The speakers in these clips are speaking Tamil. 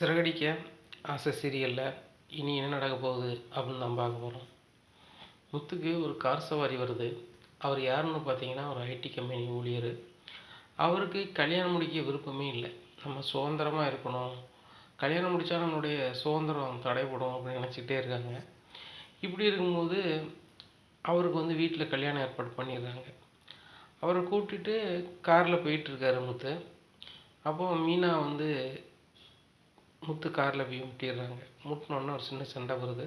சிறகடிக்க ஆசை சீரியலில் இனி என்ன நடக்க போகுது அப்படின்னு நம்ம பார்க்க போகிறோம். முத்துக்கு ஒரு கார் சவாரி வருது. அவர் யாருன்னு பார்த்தீங்கன்னா ஒரு ஐடி கம்பெனி ஊழியர். அவருக்கு கல்யாணம் முடிக்க விருப்பமே இல்லை. நம்ம சுதந்திரமாக இருக்கணும், கல்யாணம் முடித்தா நம்மளுடைய சுதந்திரம் தடைப்படும் அப்படின்னு நினச்சிக்கிட்டே இருக்காங்க. இப்படி இருக்கும்போது அவருக்கு வீட்டில் கல்யாணம் ஏற்பாடு பண்ணிடுறாங்க. அவரை கூப்பிட்டுட்டு காரில் போயிட்டுருக்காரு முத்து. அப்போது மீனா முத்து காரில் போய் முட்டிடுறாங்க. முட்டினோடனே ஒரு சின்ன சண்டை வருது.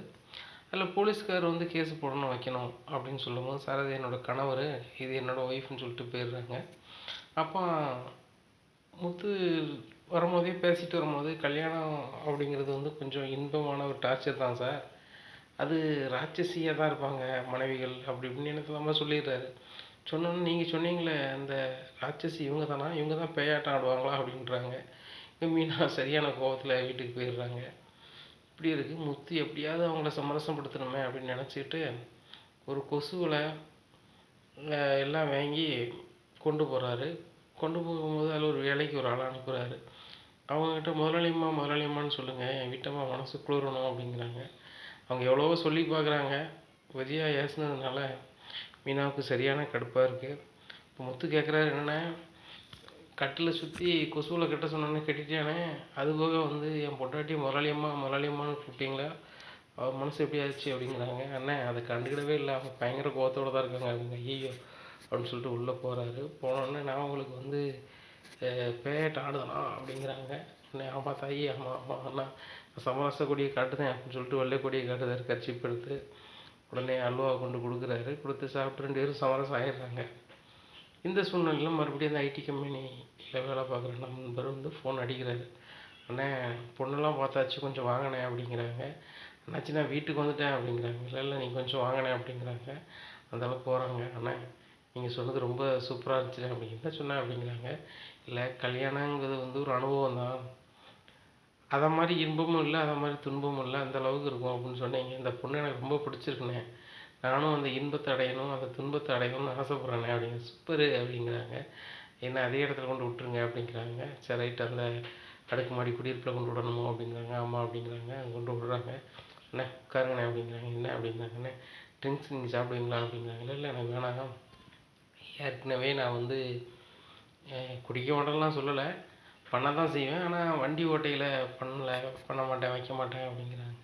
அதில் போலீஸ்கார் கேஸ் போடணும் வைக்கணும் அப்படின்னு சொல்லும்போது, சார் அது என்னோடய கணவர், இது என்னோடய ஒய்ஃப்னு சொல்லிட்டு போயிடுறாங்க. அப்போ முத்து வரும்போதே பேசிட்டு வரும்போது, கல்யாணம் அப்படிங்கிறது கொஞ்சம் இன்பமான ஒரு டார்ச்சர் தான் சார், அது ராட்சசியாக தான் இருப்பாங்க மனைவிகள் அப்படி இப்படின்னு எனக்கு நம்ம சொல்லிடுறாரு. சொன்னோன்னே நீங்கள் சொன்னீங்களே அந்த ராட்சசி இவங்க தானா, இவங்க தான் பேயாட்டம் ஆடுவாங்களா அப்படின்றாங்க. மீனா சரியான கோபத்தில் வீட்டுக்கு போயிடுறாங்க. இப்படி இருக்குது. முத்து எப்படியாவது அவங்கள சமரசப்படுத்தணுமே அப்படின்னு நினச்சிக்கிட்டு ஒரு கொசுவில் எல்லாம் வாங்கி கொண்டு போகிறாரு. கொண்டு போகும்போது அதில் ஒரு வேலைக்கு ஒரு ஆளை அனுப்புகிறாரு. அவங்கக்கிட்ட முதலாளியம்மான்னு சொல்லுங்கள், என் வீட்டம்மா மனசு குளிரணும் அப்படிங்கிறாங்க. அவங்க எவ்வளவோ சொல்லி பார்க்குறாங்க. விஜயா ஏசுனதுனால மீனாவுக்கு சரியான கடுப்பாக இருக்குது. இப்போ முத்து கேட்குறாரு, என்னென்ன கட்டில் சுற்றி கொசுவில் கட்ட சொன்னோன்னே கட்டிட்டானே, அதுபோக என் பொண்டாட்டி முதலாளியம்மான்னு கூப்பிட்டீங்களா, அவர் மனசு எப்படி ஆச்சு அப்படிங்கிறாங்க. அண்ணன் அதை கண்டுக்கிடவே இல்லை, அவங்க பயங்கர கோவத்தோடு தான் இருக்காங்க அப்படிங்க. ஐயோ அப்படின்னு சொல்லிட்டு உள்ளே போகிறாரு. போனோடனே நான் உங்களுக்கு பேயாட்ட ஆடுதானா அப்படிங்கிறாங்க. உடனே ஆமாம் தாயி, ஆமாம் ஆமாம் அண்ணா, சமரச கொடியை காட்டுதேன் அப்படின்னு சொல்லிட்டு வெள்ளை கொடியை காட்டுதாரு கர்ச்சிப் எடுத்து. உடனே அல்வாவை கொண்டு கொடுக்குறாரு. கொடுத்து சாப்பிட்டு 2 பேரும் சமரசம் ஆயிடுறாங்க. இந்த சூழ்நிலையில் மறுபடியும் அந்த ஐடி கம்பெனியில் வேலை பார்க்குற நண்பர் ஃபோன் அடிக்கிறாரு. அண்ணே பொண்ணெல்லாம் பார்த்தாச்சு, கொஞ்சம் வாங்கினே அப்படிங்கிறாங்க. அண்ணாச்சி நான் வீட்டுக்கு வந்துட்டேன் அப்படிங்கிறாங்க. இல்லை நீங்கள் கொஞ்சம் வாங்கினே அப்படிங்கிறாங்க. அந்தளவுக்கு போகிறாங்க. அண்ணே நீங்கள் சொன்னது ரொம்ப சூப்பராக இருந்துச்சு அப்படி என்ன சொன்னேன் அப்படிங்கிறாங்க. இல்லை கல்யாணங்கிறது ஒரு அனுபவம் தான், அதை மாதிரி இன்பமும் இல்லை அதை மாதிரி துன்பமும் இல்லை, அந்த அளவுக்கு இருக்கும் அப்படின்னு சொன்னீங்க. இந்த பொண்ணு எனக்கு ரொம்ப பிடிச்சிருக்குண்ணே, நானும் அந்த இன்பத்தை அடையணும் அந்த துன்பத்தை அடையணும்னு ஆசைப்பட்றேனே அப்படிங்க. சூப்பரு அப்படிங்கிறாங்க. என்ன அதே இடத்துல கொண்டு விட்டுருங்க அப்படிங்கிறாங்க. சரி ரைட், அந்த அடுக்குமாடி குடியிருப்பில் கொண்டு விடணுமோ அப்படிங்கிறாங்க. ஆமாம் அப்படிங்கிறாங்க. அங்கே கொண்டு விடுறாங்க. அண்ணே உட்காருங்கண்ணே அப்படிங்கிறாங்க. என்ன அப்படிங்கிறாங்கண்ணே, ட்ரிங்க்ஸ் நீங்கள் சாப்பிடுவீங்களா அப்படிங்கிறாங்க. இல்லை எனக்கு வேணாம், ஏற்கனவே நான் குடிக்க மாட்டேன்லாம் சொல்லலை, பண்ண தான் செய்வேன், ஆனால் வண்டி ஓட்டையில் பண்ண மாட்டேன், வைக்க மாட்டேன் அப்படிங்கிறாங்க.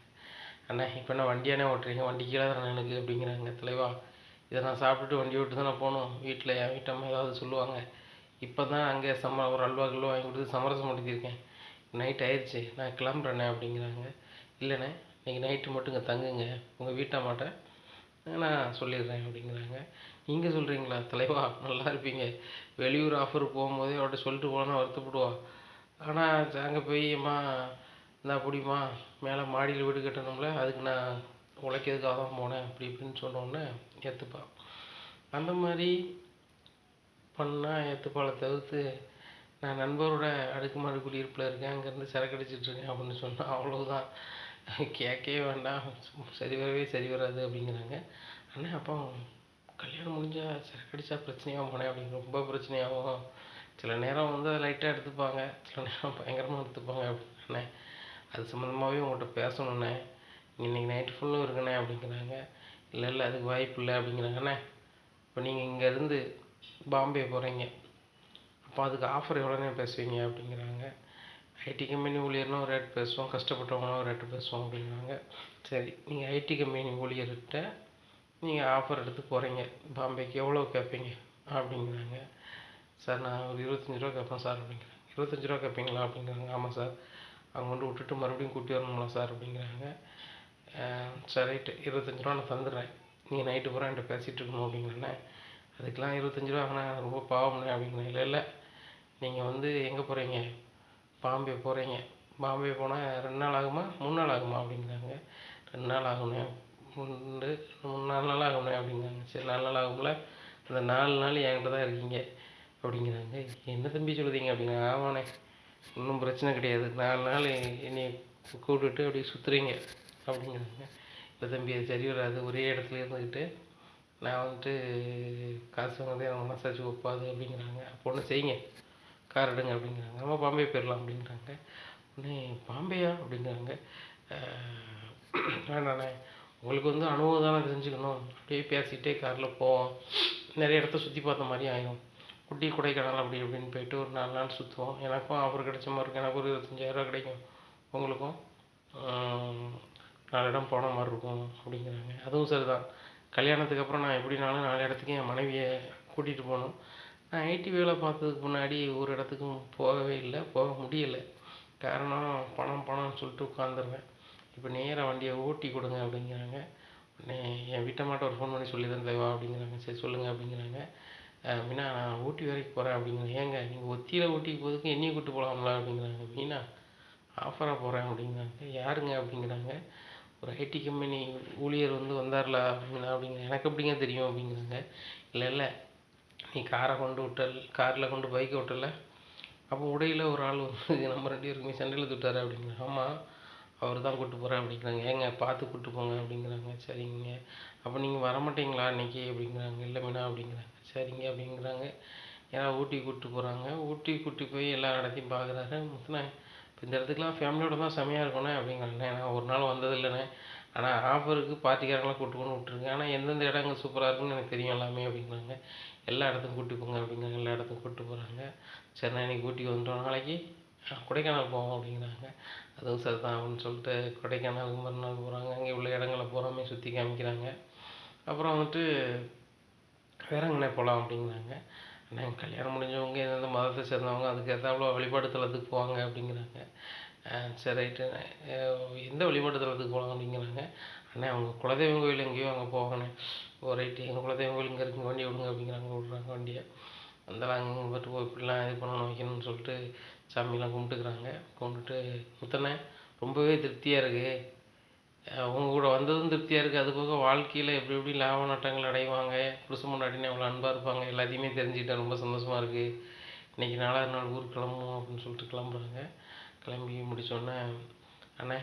அண்ணா இப்போ என்ன வண்டியானே ஓட்டுறீங்க, வண்டி கீழே தானே எனக்கு அப்படிங்கிறாங்க. தலைவா இதை நான் சாப்பிட்டுட்டு வண்டி ஓட்டு தானே போகணும், வீட்டில் என் வீட்டம்மா ஏதாவது சொல்லுவாங்க. இப்போ தான் அங்கே ஒரு அல்வா கில்வா வாங்கி கொடுத்து சமரசம் படுத்தியிருக்கேன், நைட் ஆயிடுச்சு நான் கிளம்புறேண்ணே அப்படிங்கிறாங்க. இல்லைண்ணே நீங்கள் நைட்டு மட்டும் இங்கே தங்குங்க, உங்கள் வீட்டம்மாட்ட நான் சொல்லிடுறேன் அப்படிங்கிறாங்க. நீங்கள் சொல்கிறீங்களா தலைவா, நல்லா இருப்பீங்க, வெளியூர் ஆஃபர் போகும்போதே அவர்கிட்ட சொல்லிட்டு போனால் வருத்தப்படுவா, ஆனால் அங்கே போய் அம்மா நான் பிடிமா மேலே மாடியில் வீடு கட்டணும்ல, அதுக்கு நான் உழைக்கிறதுக்காக தான் போனேன் அப்படி இப்படின்னு சொன்னோன்னே ஏற்றுப்பா. அந்த மாதிரி பண்ணால் ஏற்றுப்பாளை தவிர்த்து, நான் நண்பரோட அடுக்குமாடி குடியிருப்பில் இருக்கேன், அங்கேருந்து சரக்கு அடிச்சிட்ருக்கேன் அப்படின்னு சொன்னால் அவ்வளோதான், கேட்கவே வேண்டாம், சரி வராது அப்படிங்கிறாங்க. அண்ணே அப்போ கல்யாணம் முடிஞ்சால் சரக்கு அடித்தா பிரச்சனையாகும் போனேன் அப்படிங்கிற. ரொம்ப பிரச்சனையாகும், சில நேரம் அதை லைட்டாக எடுத்துப்பாங்க, சில நேரம் பயங்கரமாக எடுத்துப்பாங்க அப்படின்னே. அது சம்மந்தமாகவே உங்கள்கிட்ட பேசணுண்ணே, இன்றைக்கி நைட்டு ஃபுல்லும் இருக்குண்ணே அப்படிங்கிறாங்க. இல்லை அதுக்கு வாய்ப்பு இல்லை அப்படிங்கிறாங்கண்ணே. இப்போ நீங்கள் இங்கேருந்து பாம்பே போகிறீங்க, அப்போ அதுக்கு ஆஃபர் எவ்வளோண்ணே பேசுவீங்க அப்படிங்கிறாங்க. ஐடி கம்பெனி ஊழியர்னா ஒரு ரேட் பேசுவோம், கஷ்டப்பட்டவங்கன்னா ஒரு ரேட்டு பேசுவோம் அப்படிங்கிறாங்க. சரி நீங்கள் ஐடி கம்பெனி ஊழியர்கிட்ட நீங்கள் ஆஃபர் எடுத்து போகிறீங்க பாம்பேக்கு, எவ்வளோ கேட்பீங்க அப்படிங்கிறாங்க. சார் நான் ஒரு 25 ரூபா கேட்பேன் சார் அப்படிங்கிறாங்க. 25 ரூபா கேட்பீங்களா அப்படிங்கிறாங்க. ஆமாம் சார், அவங்க விட்டுட்டு மறுபடியும் கூட்டி வரணுங்களா சார் அப்படிங்கிறாங்க. சரி ரைட்டு, 25 ரூபா நான் தந்துடுறேன், நீங்கள் நைட்டு பூரா என்கிட்ட பேசிகிட்டு இருக்கணும் அப்படிங்கிறேண்ணே. அதுக்கெலாம் 25 ரூபா ஆனால் ரொம்ப பாவம்ண்ணே அப்படிங்கிறேன். இல்லை நீங்கள் எங்கே போகிறீங்க, பாம்பே போகிறீங்க, பாம்பே போனால் 2 நாள் ஆகுமா 3 நாள் ஆகுமா அப்படிங்கிறாங்க. 2 நாள் ஆகுண்ணே, 4 நாள் ஆகுண்ணே அப்படிங்கிறாங்க. சரி 4 நாள் ஆகும்ல, அந்த 4 நாள் என்கிட்ட தான் இருக்கீங்க அப்படிங்கிறாங்க. என்ன தம்பி சொல்லுதீங்க அப்படிங்கிறாங்க. ஆமாண்ணே ஒன்றும் பிரச்சனை கிடையாது, 4 நாள் என்னை கூப்பிட்டுட்டு அப்படியே சுற்றுறீங்க அப்படிங்கிறாங்க. இல்லை தம்பி அது சரி வராது, ஒரே இடத்துல இருந்துக்கிட்டு நான் காசு வாங்குறதே அவங்க மனசாட்சி ஒப்பாது அப்படிங்கிறாங்க. அப்போ ஒன்று செய்யுங்க, கார் எடுங்க அப்படிங்கிறாங்க. நம்ம பாம்பே போயிடலாம் அப்படிங்கிறாங்க. உடனே பாம்பேயா அப்படிங்கிறாங்க. வேண்டாண்ணே, உங்களுக்கு வந்து அனுபவம் தானே தெரிஞ்சுக்கணும். அப்படியே பேசிகிட்டே காரில் போவோம், நிறைய இடத்த சுற்றி பார்த்த மாதிரி ஆயிடும். ஊட்டி கொடைக்கானல் அப்படி இப்படின்னு போயிட்டு ஒரு 4 நாள் சுற்றுவோம். எனக்கும் ஆஃபர் கிடைச்ச மாதிரி இருக்கும். எனக்கு ஒரு 25,000 கிடைக்கும், உங்களுக்கும் 4 இடம் போன மாதிரி இருக்கும் அப்படிங்கிறாங்க. அதுவும் சரிதான். கல்யாணத்துக்கு அப்புறம் நான் எப்படினாலும் 4 இடத்துக்கு என் மனைவியை கூட்டிகிட்டு போகணும். நான் ஐடி வேலை பார்த்ததுக்கு முன்னாடி ஒரு இடத்துக்கும் போகவே இல்லை, போக முடியலை. காரணம் பணம் பணம்னு சொல்லிட்டு உட்காந்துருவேன். இப்போ நேராக வண்டியை ஓட்டி கொடுங்க அப்படிங்கிறாங்க. உடனே என் வீட்டம்மாட்ட ஒரு ஃபோன் பண்ணி சொல்லி தான் தேவா அப்படிங்கிறாங்க. சரி சொல்லுங்கள் அப்படிங்கிறாங்க. மீனா நான் ஊட்டி வரைக்கும் போகிறேன் அப்படிங்கிறேன். ஏங்க நீங்கள் ஒத்தியில் ஊட்டிக்கு போகிறதுக்கு என்னையும் கூப்பிட்டு போகலாம்ல அப்படிங்கிறாங்க. மீனா ஆஃபராக போகிறேன் அப்படிங்கிறாங்க. யாருங்க அப்படிங்கிறாங்க. ஒரு ஐடி கம்பெனி ஊழியர் வந்து வந்தார்ல மீனா அப்படிங்கிற. எனக்கு எப்படிங்க தெரியும் அப்படிங்கிறாங்க. இல்லை இல்லை, நீ காரில் கொண்டு பைக்கை விட்டல, அப்போ உடையில் ஒரு ஆள் வந்து நம்ம 2 பேருக்குமே சண்டையில் தொட்டார் அப்படிங்கிறாங்க. ஆமாம், அவர் தான் கூப்பிட்டு போகிறேன் அப்படிங்கிறாங்க. ஏங்க பார்த்து கூப்பிட்டு போங்க அப்படிங்கிறாங்க. சரிங்க, அப்போ நீங்கள் வரமாட்டீங்களா இன்றைக்கி அப்படிங்கிறாங்க. இல்லை மீனா அப்படிங்கிறாங்க. சரிங்க அப்படிங்கிறாங்க. ஏன்னா ஊட்டி கூப்பிட்டு போகிறாங்க. ஊட்டி கூட்டி போய் எல்லா இடத்தையும் பார்க்குறாரு. முத்துனே இப்போ இந்த இடத்துக்குலாம் ஃபேமிலியோட தான் செமையாக இருக்கணும் அப்படிங்கிறாங்க. நான் ஒரு நாள் வந்தது இல்லைண்ணே, ஆனால் ஆஃபருக்கு பார்ட்டிக்காரங்களாம் கூப்பிட்டு போகணும் விட்டுருங்க. ஆனால் எந்தெந்த இடங்கள் சூப்பராக இருக்குன்னு எனக்கு தெரியும் எல்லாமே அப்படிங்கிறாங்க. எல்லா இடத்துக்கும் கூப்பிட்டு போங்க அப்படிங்கிறாங்க. எல்லா இடத்துக்கும் கூப்பிட்டு போகிறாங்க. சரிண்ணா இன்றைக்கி ஊட்டிக்கு வந்துட்டோம், நாளைக்கு கொடைக்கானல் போவோம் அப்படிங்கிறாங்க. அதுவும் சரி தான் அப்படின்னு சொல்லிட்டு கொடைக்கானலுக்கு மறுநாள் போகிறாங்க. அங்கே உள்ள இடங்களை பூராமே சுற்றி காமிக்கிறாங்க. அப்புறம் வந்துட்டு வேறங்கண்ணே போகலாம் அப்படிங்கிறாங்க. அண்ணா கல்யாணம் முடிஞ்சவங்க எந்தெந்த மதத்தை சேர்ந்தவங்க அதுக்கு ஏற்றாப்புல வழிபாடு தலத்துக்கு போவாங்க அப்படிங்கிறாங்க. சரி ரைட்டு, எந்த வழிபாடு தலத்துக்கு போகலாம் அப்படிங்கிறாங்க. அண்ணே அவங்க குலதெய்வம் கோயில் எங்கேயோ அங்கே போவாங்கண்ணே. ஓ ரைட்டு, எங்கள் குலதெய்வம் கோயில் இங்கே இருக்குங்க, வண்டியை விடுங்க அப்படிங்கிறாங்க. விட்றாங்க வண்டியை. வந்தாலும் அங்கே பார்த்து இப்படிலாம் இது பண்ணணும் வைக்கணும்னு சொல்லிட்டு சாமியெல்லாம் கும்பிட்டுக்கிறாங்க. கும்பிட்டுட்டு முத்தண்ணே ரொம்பவே திருப்தியாக இருக்குது, அவங்க கூட வந்ததும் திருப்தியாக இருக்குது, அது போக வாழ்க்கையில் எப்படி எப்படி லாப நட்டங்கள் அடைவாங்க, புருஷன் பொண்டாட்டின்னு எவ்வளோ அன்பாக இருப்பாங்க, எல்லாத்தையுமே தெரிஞ்சுக்கிட்டேன். ரொம்ப சந்தோஷமாக இருக்குது. இன்றைக்கி 4வது நாள் ஊருக்கு கிளம்புவோம் அப்படின்னு சொல்லிட்டு கிளம்புறாங்க. கிளம்பி முடித்தோடனே அண்ணே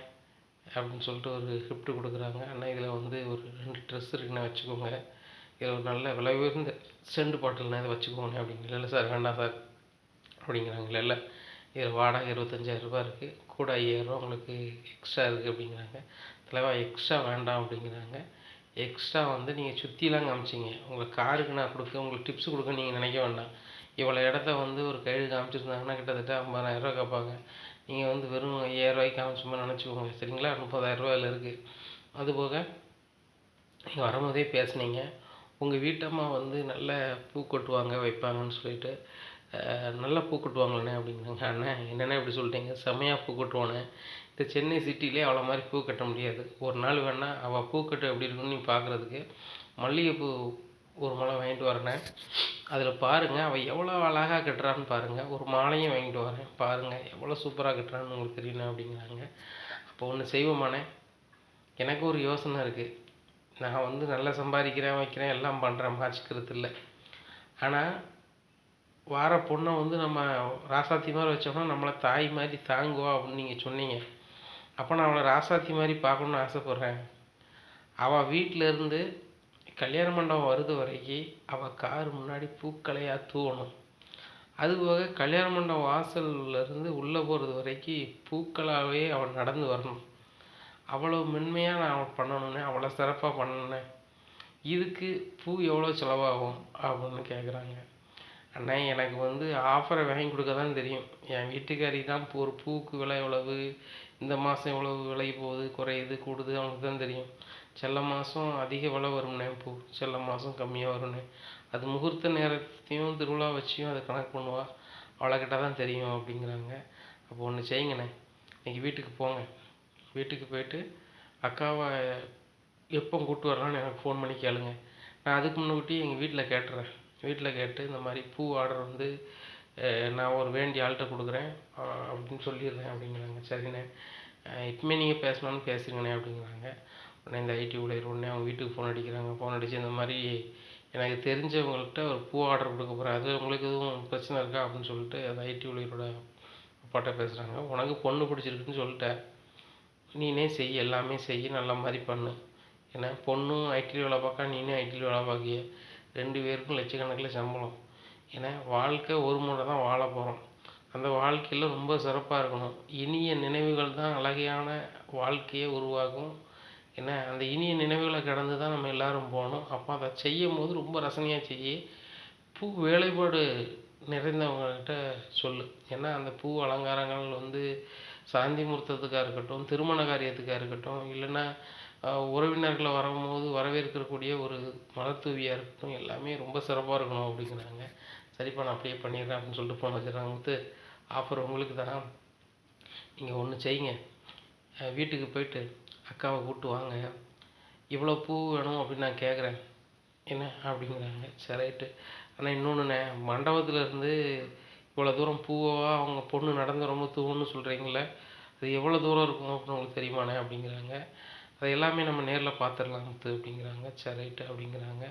அப்படின்னு சொல்லிட்டு ஒரு கிஃப்ட்டு கொடுக்குறாங்க. அண்ணா இதில் வந்து ஒரு 2 ட்ரெஸ் இருக்குண்ணே, வச்சுக்கோங்க. இதில் ஒரு நல்ல விலை உயர்ந்த செண்டு பாட்டில்ண்ணே, இதை வச்சுக்கோங்க அப்படிங்க. இல்லை சார் வேண்டாம் சார் அப்படிங்கிறாங்க. இல்லை இல்லை, இதில் வாடகை 25,000 இருக்குது, கூட 5,000 உங்களுக்கு எக்ஸ்ட்ரா இருக்குது அப்படிங்கிறாங்க. தலைவா எக்ஸ்ட்ரா வேண்டாம் அப்படிங்கிறாங்க. எக்ஸ்ட்ரா வந்து நீங்கள் சுற்றிலாம் காமிச்சிங்க, உங்கள் காருக்கு நான் உங்களுக்கு டிப்ஸ் கொடுக்க நீங்கள் நினைக்க வேண்டாம். இவ்வளோ இடத்த வந்து ஒரு கைடு காமிச்சிருந்தாங்கன்னா கிட்டத்தட்ட 50,000 கேட்பாங்க. நீங்கள் வந்து வெறும் 5,000 காமிச்ச மாதிரி நினச்சிக்கோங்க, சரிங்களா? 30,000 அதில் இருக்குது. அதுபோக நீங்கள் வரும்போதே பேசுனீங்க, உங்கள் வீட்டம்மா வந்து நல்ல பூ கொட்டுவாங்க வைப்பாங்கன்னு சொல்லிட்டு, நல்லா பூ கொட்டுவாங்களே அப்படிங்கிறாங்க. அண்ணன் என்னென்ன இப்படி சொல்லிட்டீங்க, செம்மையாக பூ கொட்டுவானே, இந்த சென்னை சிட்டிலே அவ்வளோ மாதிரி பூ கட்ட முடியாது. ஒரு நாள் வேணால் அவள் பூக்கட்டு எப்படி இருக்குன்னு நீ பார்க்குறதுக்கு மல்லிகைப்பூ ஒரு முழம் வாங்கிட்டு வரேனே, அதில் பாருங்கள் அவள் எவ்வளோ அழகாக கட்டுறான்னு பாருங்கள். ஒரு மாலையும் வாங்கிட்டு வரேன், பாருங்கள் எவ்வளோ சூப்பராக கட்டுறான்னு உங்களுக்கு தெரியணும் அப்படிங்கிறாங்க. அப்போ ஒன்று செய்வோமானே, எனக்கு ஒரு யோசனை இருக்குது. நான் வந்து நல்லா சம்பாதிக்கிறேன் வைக்கிறேன் எல்லாம் பண்ணுறேன், மாச்சிக்கிறது இல்லை. ஆனால் வார பொண்ணை வந்து நம்ம ராசாத்தி மாதிரி வச்சோம்னா நம்மளை தாய் மாதிரி தாங்குவா அப்படின்னு நீங்கள் சொன்னீங்க. அப்போ நான் அவளை ராசாத்தி மாதிரி பார்க்கணுன்னு ஆசைப்பட்றேன். அவள் வீட்டிலேருந்து கல்யாண மண்டபம் வருது வரைக்கும் அவள் கார் முன்னாடி பூக்களையாக தூவணும். அதுபோக கல்யாண மண்டபம் வாசல்லேருந்து உள்ளே போகிறது வரைக்கும் பூக்களாகவே அவள் நடந்து வரணும். அவ்வளோ மென்மையாக நான் அவள் பண்ணணுன்னே, அவ்வளோ சிறப்பாக பண்ணணுன்னே. இதுக்கு பூ எவ்வளோ செலவாகும் அப்படின்னு கேட்குறாங்க. அண்ணா எனக்கு வந்து ஆஃபரை வாங்கி கொடுக்க தான் தெரியும். என் வீட்டுக்காரி தான் ஒரு பூவுக்கு விலை எவ்வளவு, இந்த மாதம் எவ்வளவு விலை போகுது குறையுது கூடுது அவனுக்கு தான் தெரியும். சில மாதம் அதிக விலை வரும்னே பூ, சில மாதம் கம்மியாக வரும்னே. அது முகூர்த்த நேரத்தையும் திருவிழா வச்சியும் அதை கணக்கு பண்ணுவா, அவளைக்கிட்ட தான் தெரியும் அப்படிங்கிறாங்க. அப்போ ஒன்று செய்யுங்கண்ணே, இன்றைக்கி வீட்டுக்கு போங்க, வீட்டுக்கு போயிட்டு அக்காவை எப்போ கூப்பிட்டு வரலான்னு எனக்கு ஃபோன் பண்ணி கேளுங்க. நான் அதுக்கு முன்னாடி எங்கள் வீட்டில் கேட்டுறேன். வீட்டில் கேட்டு இந்த மாதிரி பூ ஆர்டர் வந்து நான் ஒரு வேண்டிய ஆள்கிட்ட கொடுக்குறேன் அப்படின்னு சொல்லிடுறேன் அப்படிங்கிறாங்க. சரிண்ணே, இப்போமே நீங்கள் பேசணும்னு பேசுங்கண்ணே அப்படிங்கிறாங்க. உடனே இந்த ஐடி ஊழியர் உடனே அவங்க வீட்டுக்கு ஃபோன் அடிக்கிறாங்க. ஃபோன் அடித்து இந்த மாதிரி எனக்கு தெரிஞ்சவங்கள்ட்ட ஒரு பூ ஆர்டர் கொடுக்க போகிறேன், அது உங்களுக்கு எதுவும் பிரச்சனை இருக்கா அப்படின்னு சொல்லிட்டு அந்த ஐடி ஊழியரோட அப்பாட்ட பேசுகிறாங்க. உனக்கு பொண்ணு பிடிச்சிருக்குன்னு சொல்லிட்டேன், நீனே செய், எல்லாமே செய், நல்ல மாதிரி பண்ணு. ஏன்னா பொண்ணும் ஐடியில் வேலை பார்க்க, நீனே ஐடியில் வேலை பார்க்கிய, 2 பேருக்கும் லட்சக்கணக்கில் சம்பளம். ஏன்னா வாழ்க்கை ஒரு முறை தான் வாழ போகிறோம். அந்த வாழ்க்கையில் ரொம்ப சிறப்பாக இருக்கணும். இனிய நினைவுகள் தான் அழகான வாழ்க்கையை உருவாக்கும். ஏன்னா அந்த இனிய நினைவுகளை கடந்து தான் நம்ம எல்லோரும் போகணும். அப்போ அதை செய்யும்போது ரொம்ப ரசனையாக செய்யி. பூ வேலைப்பாடு நிறைந்தவங்ககிட்ட சொல்லு. ஏன்னா அந்த பூ அலங்காரங்கள் வந்து சாந்தி முகூர்த்தத்துக்காக இருக்கட்டும், திருமண காரியத்துக்காக இருக்கட்டும், இல்லைன்னா உறவினர்களை வரும்போது வரவேற்கக்கூடிய ஒரு மலர்தூவியாக இருக்கட்டும், எல்லாமே ரொம்ப சிறப்பாக இருக்கணும் அப்படிங்கிறாங்க. சரிப்பா நான் அப்படியே பண்ணிடுறேன் அப்படின்னு சொல்லிட்டு ஃபோன் வச்சுடுறாங்க. முத்து ஆஃபர் உங்களுக்கு தான். நீங்கள் ஒன்று செய்யுங்க, வீட்டுக்கு போயிட்டு அக்காவை கூப்பிட்டு வாங்க, இவ்வளோ பூ வேணும் அப்படின்னு நான் கேட்குறேன் என்ன அப்படிங்கிறாங்க. சரி ரைட்டு. ஆனால் இன்னொன்றுண்ணே, மண்டபத்துலேருந்து இவ்வளோ தூரம் பூவாக அவங்க பொண்ணு நடந்து ரொம்ப தூவன்னு சொல்கிறீங்களே, அது எவ்வளோ தூரம் இருக்கும் அப்படின்னு உங்களுக்கு தெரியுமாண்ணே அப்படிங்கிறாங்க. அது எல்லாமே நம்ம நேரில் பார்த்துடலாம் முத்து அப்படிங்கிறாங்க. சரி ரைட்டு அப்படிங்கிறாங்க.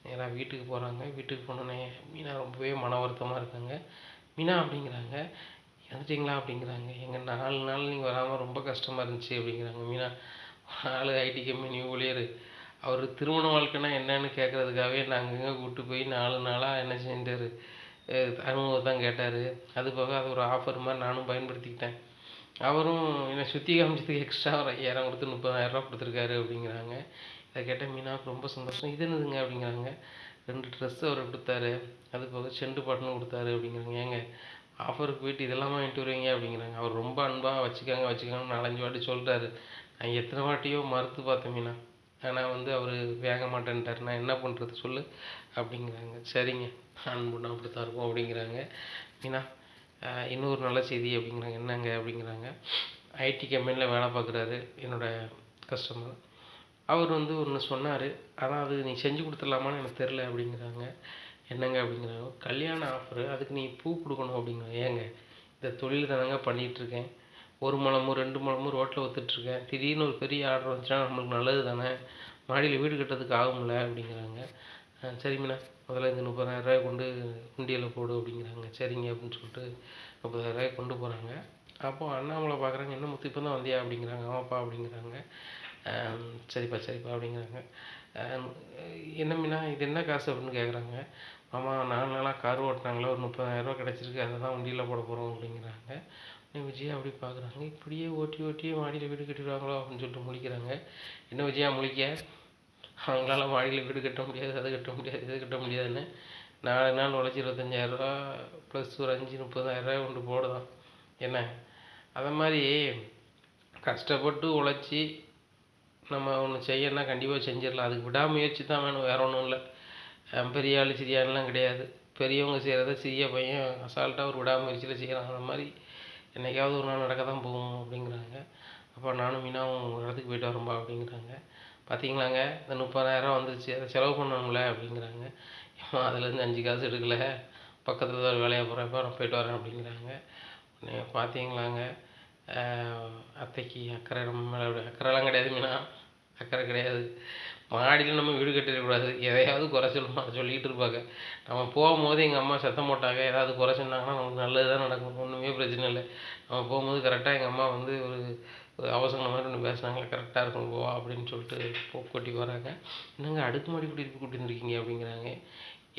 நேராக வீட்டுக்கு போகிறாங்க. வீட்டுக்கு போனோடனே மீனா ரொம்பவே மன வருத்தமாக இருக்காங்க. மீனா அப்படிங்கிறாங்க, வந்துட்டிங்களா அப்படிங்கிறாங்க. எங்கள் 4 நாள் நீங்கள் வராமல் ரொம்ப கஷ்டமாக இருந்துச்சு அப்படிங்கிறாங்க. மீனா ஆள் ஐடி கம்பெனி ஊழியர், அவர் திருமண வாழ்க்கைன்னா என்னன்னு கேட்குறதுக்காகவே நான் அங்கங்கே கூப்பிட்டு போய் 4 நாளாக என்ன செஞ்சார், அனுபவம் கேட்டார். அது போக அது ஒரு ஆஃபர் மாதிரி நானும் பயன்படுத்திக்கிட்டேன். அவரும் என்னை சுற்றி காமிச்சதுக்கு எக்ஸ்ட்ரா ஒரு 5000 கொடுத்து 30,000 கொடுத்துருக்காரு அப்படிங்கிறாங்க. இதை கேட்டால் மீனாவுக்கு ரொம்ப சந்தோஷம். இது என்னதுங்க அப்படிங்கிறாங்க. 2 ட்ரெஸ்ஸு அவர் கொடுத்தாரு, அது போக செண்டு பாட்டனும் கொடுத்தாரு அப்படிங்கிறாங்க. ஏங்க ஆஃபருக்கு போயிட்டு இதெல்லாம் வாங்கிட்டு வருவீங்க அப்படிங்கிறாங்க. அவர் ரொம்ப அன்பாக வச்சுக்காங்கன்னு 4-5 வாட்டி சொல்கிறாரு. நான் எத்தனை வாட்டியோ மறுத்து பார்த்தேன் மீனா, ஆனால் வந்து அவர் வாங்க மாட்டேன்ட்டார். நான் என்ன பண்ணுறது சொல்லு அப்படிங்கிறாங்க. சரிங்க, அன்புனா அப்படி தான் இருக்கும் அப்படிங்கிறாங்க. மீனா இன்னொரு நல்ல செய்தி அப்படிங்கிறாங்க. என்னங்க அப்படிங்கிறாங்க. ஐடி கம்பெனியில் வேலை பார்க்குறாரு என்னோடய கஸ்டமர். அவர் வந்து ஒன்று சொன்னார், ஆனால் அது நீ செஞ்சு கொடுத்துடலாமான்னு எனக்கு தெரில அப்படிங்கிறாங்க. என்னங்க அப்படிங்கிறாங்க. கல்யாண ஆஃபரு, அதுக்கு நீ பூ கொடுக்கணும் அப்படிங்கிறாங்க. ஏங்க இந்த தொழில் தானங்க பண்ணிகிட்ருக்கேன், 1 முழமும் 2 முழமும் ரோட்டில் விற்றுட்ருக்கேன். திடீர்னு ஒரு பெரிய ஆர்டர் வந்துச்சுன்னா நம்மளுக்கு நல்லது தானே, மாடியில் வீடு கட்டுறதுக்கு ஆகும்ல அப்படிங்கிறாங்க. சரி மீனா, முதல்ல இந்த 30,000 கொண்டு உண்டியலில் போடு அப்படிங்கிறாங்க. சரிங்க அப்படின்னு சொல்லிட்டு 30,000 கொண்டு போகிறாங்க. அப்போது அண்ணாமலை பார்க்குறாங்க. என்ன முத்து இப்போ தான் வந்தியா அப்படிங்கிறாங்க. ஆமாப்பா அப்படிங்கிறாங்க. சரிப்பா சரிப்பா அப்படிங்கிறாங்க. என்ன மீனா இது என்ன காசு அப்படின்னு கேட்குறாங்க. மாமா 4 நாளாக கார் ஓட்டினாங்களே, ஒரு 30,000 கிடச்சிருக்கு, அதை தான் வண்டியில் போட போகிறோம் அப்படிங்கிறாங்க. விஜயா அப்படி பார்க்குறாங்க. இப்படியே ஓட்டியே மாடியில் வீடு கட்டிடுவாங்களோ அப்படின்னு சொல்லிட்டு முழிக்கிறாங்க. என்ன விஜயா முழிக்க, அவங்களால மாடியில் வீடு கட்ட முடியாது, அதை கட்ட முடியாது, இதை கட்ட முடியாதுன்னு 4 நாள் உழைச்சி 25,000 ப்ளஸ் ஒரு 5-30,000 கொண்டு போடுதான் என்ன. அதை மாதிரி கஷ்டப்பட்டு உழைச்சி நம்ம ஒன்று செய்யணும்னா கண்டிப்பாக செஞ்சிடலாம். அதுக்கு விடாமுயற்சி தான் வேணும், வேறு ஒன்றும் இல்லை. பெரிய ஆள் சிறிய ஆள்லாம் கிடையாது. பெரியவங்க செய்கிறத சிறிய பையன் அசால்ட்டாக ஒரு விடாமுயற்சியில் செய்கிறான். அந்த மாதிரி என்றைக்காவது ஒரு நாள் நடக்க தான் போகும் அப்படிங்கிறாங்க. அப்போ நானும் மீனாவும் ஒரு இடத்துக்கு போயிட்டு வரோம்பா அப்படிங்கிறாங்க. பார்த்தீங்களாங்க இந்த 30,000 வந்துருச்சு, அதை செலவு பண்ணணும்ல அப்படிங்கிறாங்க. அதுலேருந்து 5 காசு எடுக்கலை, பக்கத்தில் தான் வேலையாக போகிறப்ப நான் போயிட்டு வரேன் அப்படிங்கிறாங்க. பார்த்தீங்களாங்க அத்தைக்கு அக்கறை நம்ம மேலே, அக்கறைலாம் கிடையாது மீனா, அக்கறை கிடையாது. மாடியில் நம்ம வீடு கட்டிடக்கூடாது, எதையாவது குறை சொல்லணும், அதை சொல்லிக்கிட்டு இருப்பாங்க. நம்ம போகும்போது எங்கள் அம்மா சத்தம் போட்டாங்க, ஏதாவது குறை சொன்னாங்கன்னா நமக்கு நல்லது தான் நடக்கும், ஒன்றுமே பிரச்சனை இல்லை. நம்ம போகும்போது கரெக்டாக எங்கள் அம்மா வந்து ஒரு அவசரம் மாதிரி ஒன்று பேசுனாங்களே, கரெக்டாக இருக்கும் போவா அப்படின்னு சொல்லிட்டு கூட்டி போகிறாங்க. என்னங்க அடுக்குமாடி குடியிருப்பு கூட்டின்னு இருக்கீங்க அப்படிங்கிறாங்க.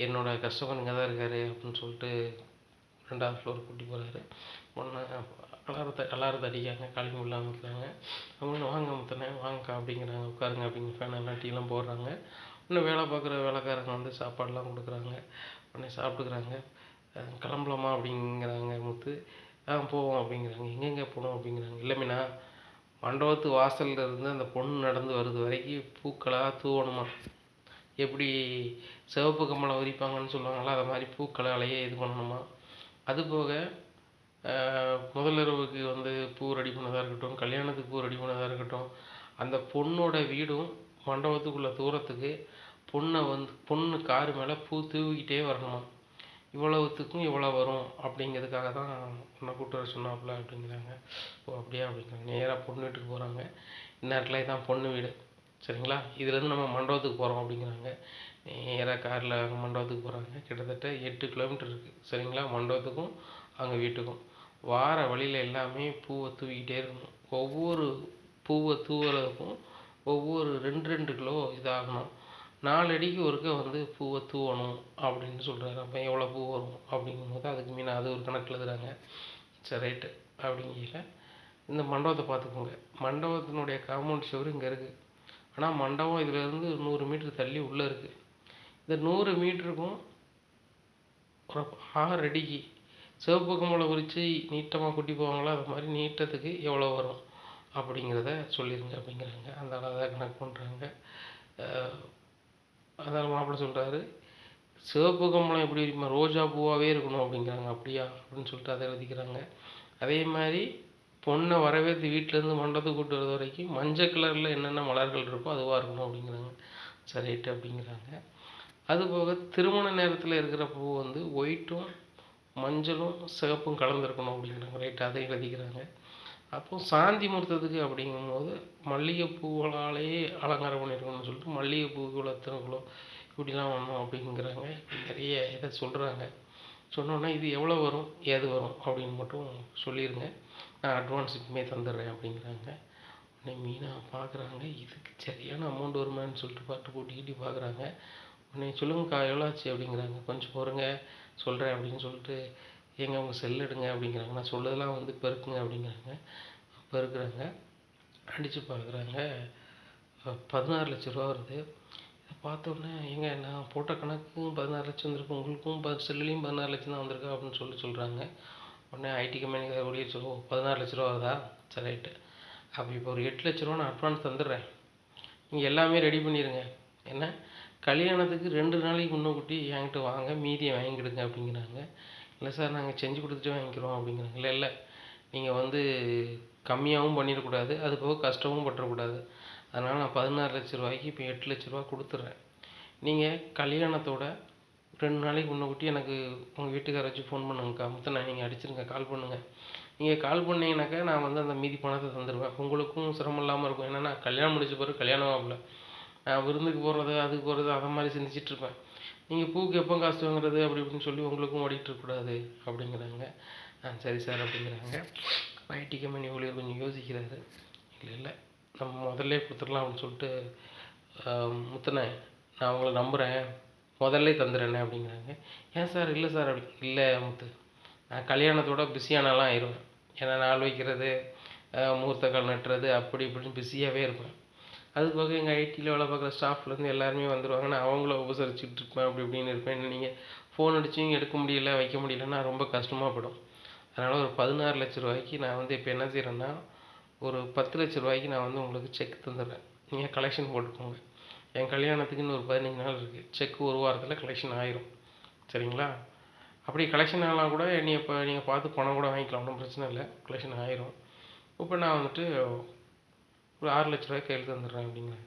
என்னோடய கஸ்டமர் இங்கே தான் இருக்கார் அப்படின்னு சொல்லிட்டு 2வது ஃப்ளோர் கூட்டி போகிறாரு. ஒன்று அலாரத்தை அடிக்காங்க, காலிங் இல்லாமல் இருக்காங்க. அவங்க வாங்க முத்தனே வாங்கக்கா அப்படிங்கிறாங்க. உட்காருங்க அப்படிங்கிற ஃபேன் எல்லாம் டீலாம் போடுறாங்க. இன்னும் வேலை பார்க்குற வேலைக்காரங்க வந்து சாப்பாடெலாம் கொடுக்குறாங்க. உடனே சாப்பிட்டுக்கிறாங்க. கிளம்பலாமா அப்படிங்கிறாங்க முத்து. போவோம் அப்படிங்கிறாங்க. எங்கெங்கே போகணும் அப்படிங்கிறாங்க. இல்லை மீனா, மண்டபத்து வாசலில் இருந்து அந்த பொண்ணு நடந்து வருது வரைக்கும் பூக்களாக தூவணுமா. எப்படி சிவப்பு கம்பளம் விரிப்பாங்கன்னு சொல்லுவாங்களா, அதை மாதிரி பூக்களாலேயே இது பண்ணணுமா. அதுபோக முதலிரவுக்கு வந்து பூ ரெடி பண்ணதாக இருக்கட்டும், கல்யாணத்துக்கு பூ ரெடி பண்ணதாக இருக்கட்டும், அந்த பொண்ணோட வீடும் மண்டபத்துக்குள்ளே தூரத்துக்கு பொண்ணு காரு மேலே பூ தூவிக்கிட்டே வரணுமா. இவ்வளவுத்துக்கும் இவ்வளோ வரும் அப்படிங்கிறதுக்காக தான் உன்னை கூப்பிட்டு வர சொன்னாப்புல அப்படிங்கிறாங்க. ஓ அப்படியா அப்படிங்கிறாங்க. நேராக பொண்ணு வீட்டுக்கு போகிறாங்க. இந்நேரத்தில் தான் பொண்ணு வீடு சரிங்களா. இதுலேருந்து நம்ம மண்டபத்துக்கு போகிறோம் அப்படிங்கிறாங்க. நேராக காரில் மண்டபத்துக்கு போகிறாங்க. கிட்டத்தட்ட 8 கிலோமீட்டர் இருக்குது சரிங்களா, மண்டபத்துக்கும் அவங்க வீட்டுக்கும். வார வழியில் எல்லாமே பூவை தூவிக்கிட்டே இருக்கணும். ஒவ்வொரு பூவை தூவுறதுக்கும் ஒவ்வொரு 2 கிலோ இதாகணும். 4 அடிக்கு ஒருக்க வந்து பூவை தூவணும் அப்படின்னு சொல்கிறாரு. அப்போ எவ்வளோ பூ வரும் அப்படிங்கும்போது அதுக்கு மீன் அது ஒரு கணக்கு எழுதுறாங்க. சரி ரைட்டு அப்படிங்கல இந்த மண்டபத்தை பார்த்துக்கோங்க. மண்டபத்தினுடைய காம்பவுண்ட் சுவர் இங்கே இருக்குது. ஆனால் மண்டபம் இதிலேருந்து 100 மீட்டர் தள்ளி உள்ளே இருக்குது. இந்த 100 மீட்டருக்கும் ஒரு 6 அடிக்கு சிவப்பு கம்பளை விரித்து நீட்டமாக குட்டி போவாங்களா, அது மாதிரி நீட்டத்துக்கு எவ்வளோ வரும் அப்படிங்கிறத சொல்லிடுங்க அப்படிங்கிறாங்க. அந்த அளவு கணக்கு பண்ணுறாங்க. அதனால் மாப்பிள்ளை சொல்கிறாரு, சிவப்பு கம்பளம் எப்படி இருக்குமா, ரோஜா பூவாகவே இருக்கணும் அப்படிங்கிறாங்க. அப்படியா அப்படின்னு சொல்லிட்டு அதை எழுதிக்கிறாங்க. அதே மாதிரி பொண்ணை வரவேற்று வீட்டிலேருந்து மண்டபத்துக்கு கூட்டு வர்றது வரைக்கும் மஞ்சள் கலரில் என்னென்ன மலர்கள் இருக்கோ அதுவாக இருக்கணும் அப்படிங்கிறாங்க. சரிட்டு அப்படிங்கிறாங்க. அதுபோக திருமண நேரத்தில் இருக்கிற பூ வந்து ஒயிட்டும் மஞ்சளும் சிவப்பும் கலந்துருக்கணும் அப்படிங்கிறாங்க. ரைட்டு அதை எழுதிக்கிறாங்க. அப்போ சாந்தி முகூர்த்தத்துக்கு அப்படிங்கும்போது மல்லிகைப்பூக்களாலேயே அலங்காரம் பண்ணியிருக்கணும்னு சொல்லிட்டு மல்லிகைப்பூ இவ்வளோ எத்தனை கிலோ இப்படிலாம் வரணும் அப்படிங்கிறாங்க. நிறைய இதை சொல்கிறாங்க. சொன்னோன்னா இது எவ்வளோ வரும் ஏது வரும் அப்படின்னு மட்டும் சொல்லிடுங்க, நான் அட்வான்ஸ் இப்போமே தந்துடுறேன் அப்படிங்கிறாங்க. உடனே மீனா பார்க்குறாங்க, இதுக்கு சரியான அமௌண்ட் வருமானு சொல்லிட்டு பாட்டு போட்டிக்கிட்டி பார்க்குறாங்க. உடனே சொல்லுங்கக்கா எவ்வளோ ஆச்சு அப்படிங்கிறாங்க. கொஞ்சம் பொறுங்க சொல்கிறேன் அப்படின்னு சொல்லிட்டு, ஏங்க அவங்க செல் எடுங்க அப்படிங்கிறாங்க. நான் சொல்லதெல்லாம் வந்து பெருக்குங்க அப்படிங்கிறாங்க. பெருக்குறாங்க, அடித்து பார்க்குறாங்க, 16 லட்ச ரூபா வருது. இதை பார்த்தோன்னே ஏங்க நான் போட்ட கணக்கும் 16 லட்சம் வந்திருக்கு, உங்களுக்கும் செல்லுலேயும் 16 லட்சம் தான் வந்திருக்கா அப்படின்னு சொல்கிறாங்க. உடனே ஐடி கம்பெனிக்கு ஒரே சொல்லுவோம், 16 லட்ச ரூபா வருதா, சரி ரைட்டு. அப்போ இப்போ ஒரு 8 லட்ச ரூபா நான் அட்வான்ஸ் தந்துடுறேன், நீங்கள் எல்லாமே ரெடி பண்ணிடுங்க. என்ன கல்யாணத்துக்கு 2 நாளைக்கு முன்னக்கூட்டி என்கிட்ட வாங்க, மீதியை வாங்கிக்கிடுங்க அப்படிங்கிறாங்க. இல்லை சார் நாங்கள் செஞ்சு கொடுத்துட்டு வாங்கிக்கிறோம் அப்படிங்கிறாங்க. இல்லை இல்லை நீங்கள் வந்து கம்மியாகவும் பண்ணிடக்கூடாது, அது போக கஷ்டமும் பட்டுறக்கூடாது. அதனால் நான் 16 லட்ச ரூபாய்க்கு இப்போ 8 லட்ச ரூபா கொடுத்துட்றேன். நீங்கள் கல்யாணத்தோட 2 நாளைக்கு முன்னக்கூட்டி எனக்கு உங்கள் வீட்டுக்கார வச்சு ஃபோன் பண்ணுங்கக்கா, மொத்தம் நீங்கள் அடிச்சிருங்க, கால் பண்ணுங்கள். நீங்கள் கால் பண்ணிங்கனாக்கா நான் வந்து அந்த மீதி பணத்தை தந்துடுவேன். உங்களுக்கும் சிரமம் இல்லாமல் இருக்கும். என்னென்னா கல்யாணம் முடிச்ச பிறகு கல்யாணம் ஆகல, விருந்துக்கு போகிறது அதுக்கு போகிறது அதை மாதிரி சிந்திச்சிட்ருப்பேன். நீங்கள் பூக்கு எப்போ காசு வாங்குறது அப்படி இப்படின்னு சொல்லி உங்களுக்கும் ஓடிட்டுருக்கக்கூடாது அப்படிங்கிறாங்க. சரி சார் அப்படிங்கிறாங்க. ஐடி கம்பெனி ஊழியர் கொஞ்சம் யோசிக்கிறாரு. இல்லை இல்லை நம்ம முதல்ல கொடுத்துடலாம் அப்படின்னு சொல்லிட்டு, முத்துனே நான் உங்களை நம்புகிறேன், முதல்ல தந்துடுறேனே அப்படிங்கிறாங்க. ஏன் சார் இல்லை சார் அப்படி இல்லை முத்து, நான் கல்யாணத்தோட பிஸியானாலாம் ஆயிடுவேன். ஏன்னா நாள் வைக்கிறது, முகூர்த்த கால் நட்டுறது அப்படி இப்படின்னு பிஸியாகவே இருப்பேன். அதுபோக எங்கள் ஐடியில் வேலை பார்க்குற ஸ்டாஃப்லேருந்து எல்லாருமே வந்துடுவாங்க, நான் அவங்கள உபசரிச்சுட்டு இருப்பேன், அப்படி இப்படின்னு இருப்பேன். நீங்கள் ஃபோன் அடிச்சும் எடுக்க முடியல வைக்க முடியலன்னா ரொம்ப கஷ்டமாக போயிடும். அதனால் ஒரு 16 லட்ச ரூபாய்க்கு நான் வந்து இப்போ என்ன செய்கிறேன்னா, ஒரு 10 லட்ச ரூபாய்க்கு நான் வந்து உங்களுக்கு செக் தந்துடுறேன், நீங்கள் கலெக்ஷன் போட்டுக்கோங்க. என் கல்யாணத்துக்கு இன்னும் ஒரு 15 நாள் இருக்குது, செக் ஒரு வாரத்தில் கலெக்ஷன் ஆயிரும். சரிங்களா? அப்படி கலெக்ஷன் ஆனால் கூட இப்போ நீங்கள் பார்த்து பணம் கூட வாங்கிக்கலாம், ஒன்றும் பிரச்சனை இல்லை, கலெக்ஷன் ஆயிரும். இப்போ நான் வந்துட்டு ஒரு 6 லட்ச ரூபாய்க்கு கையில் தந்துடுறேன் அப்படிங்கிறாங்க.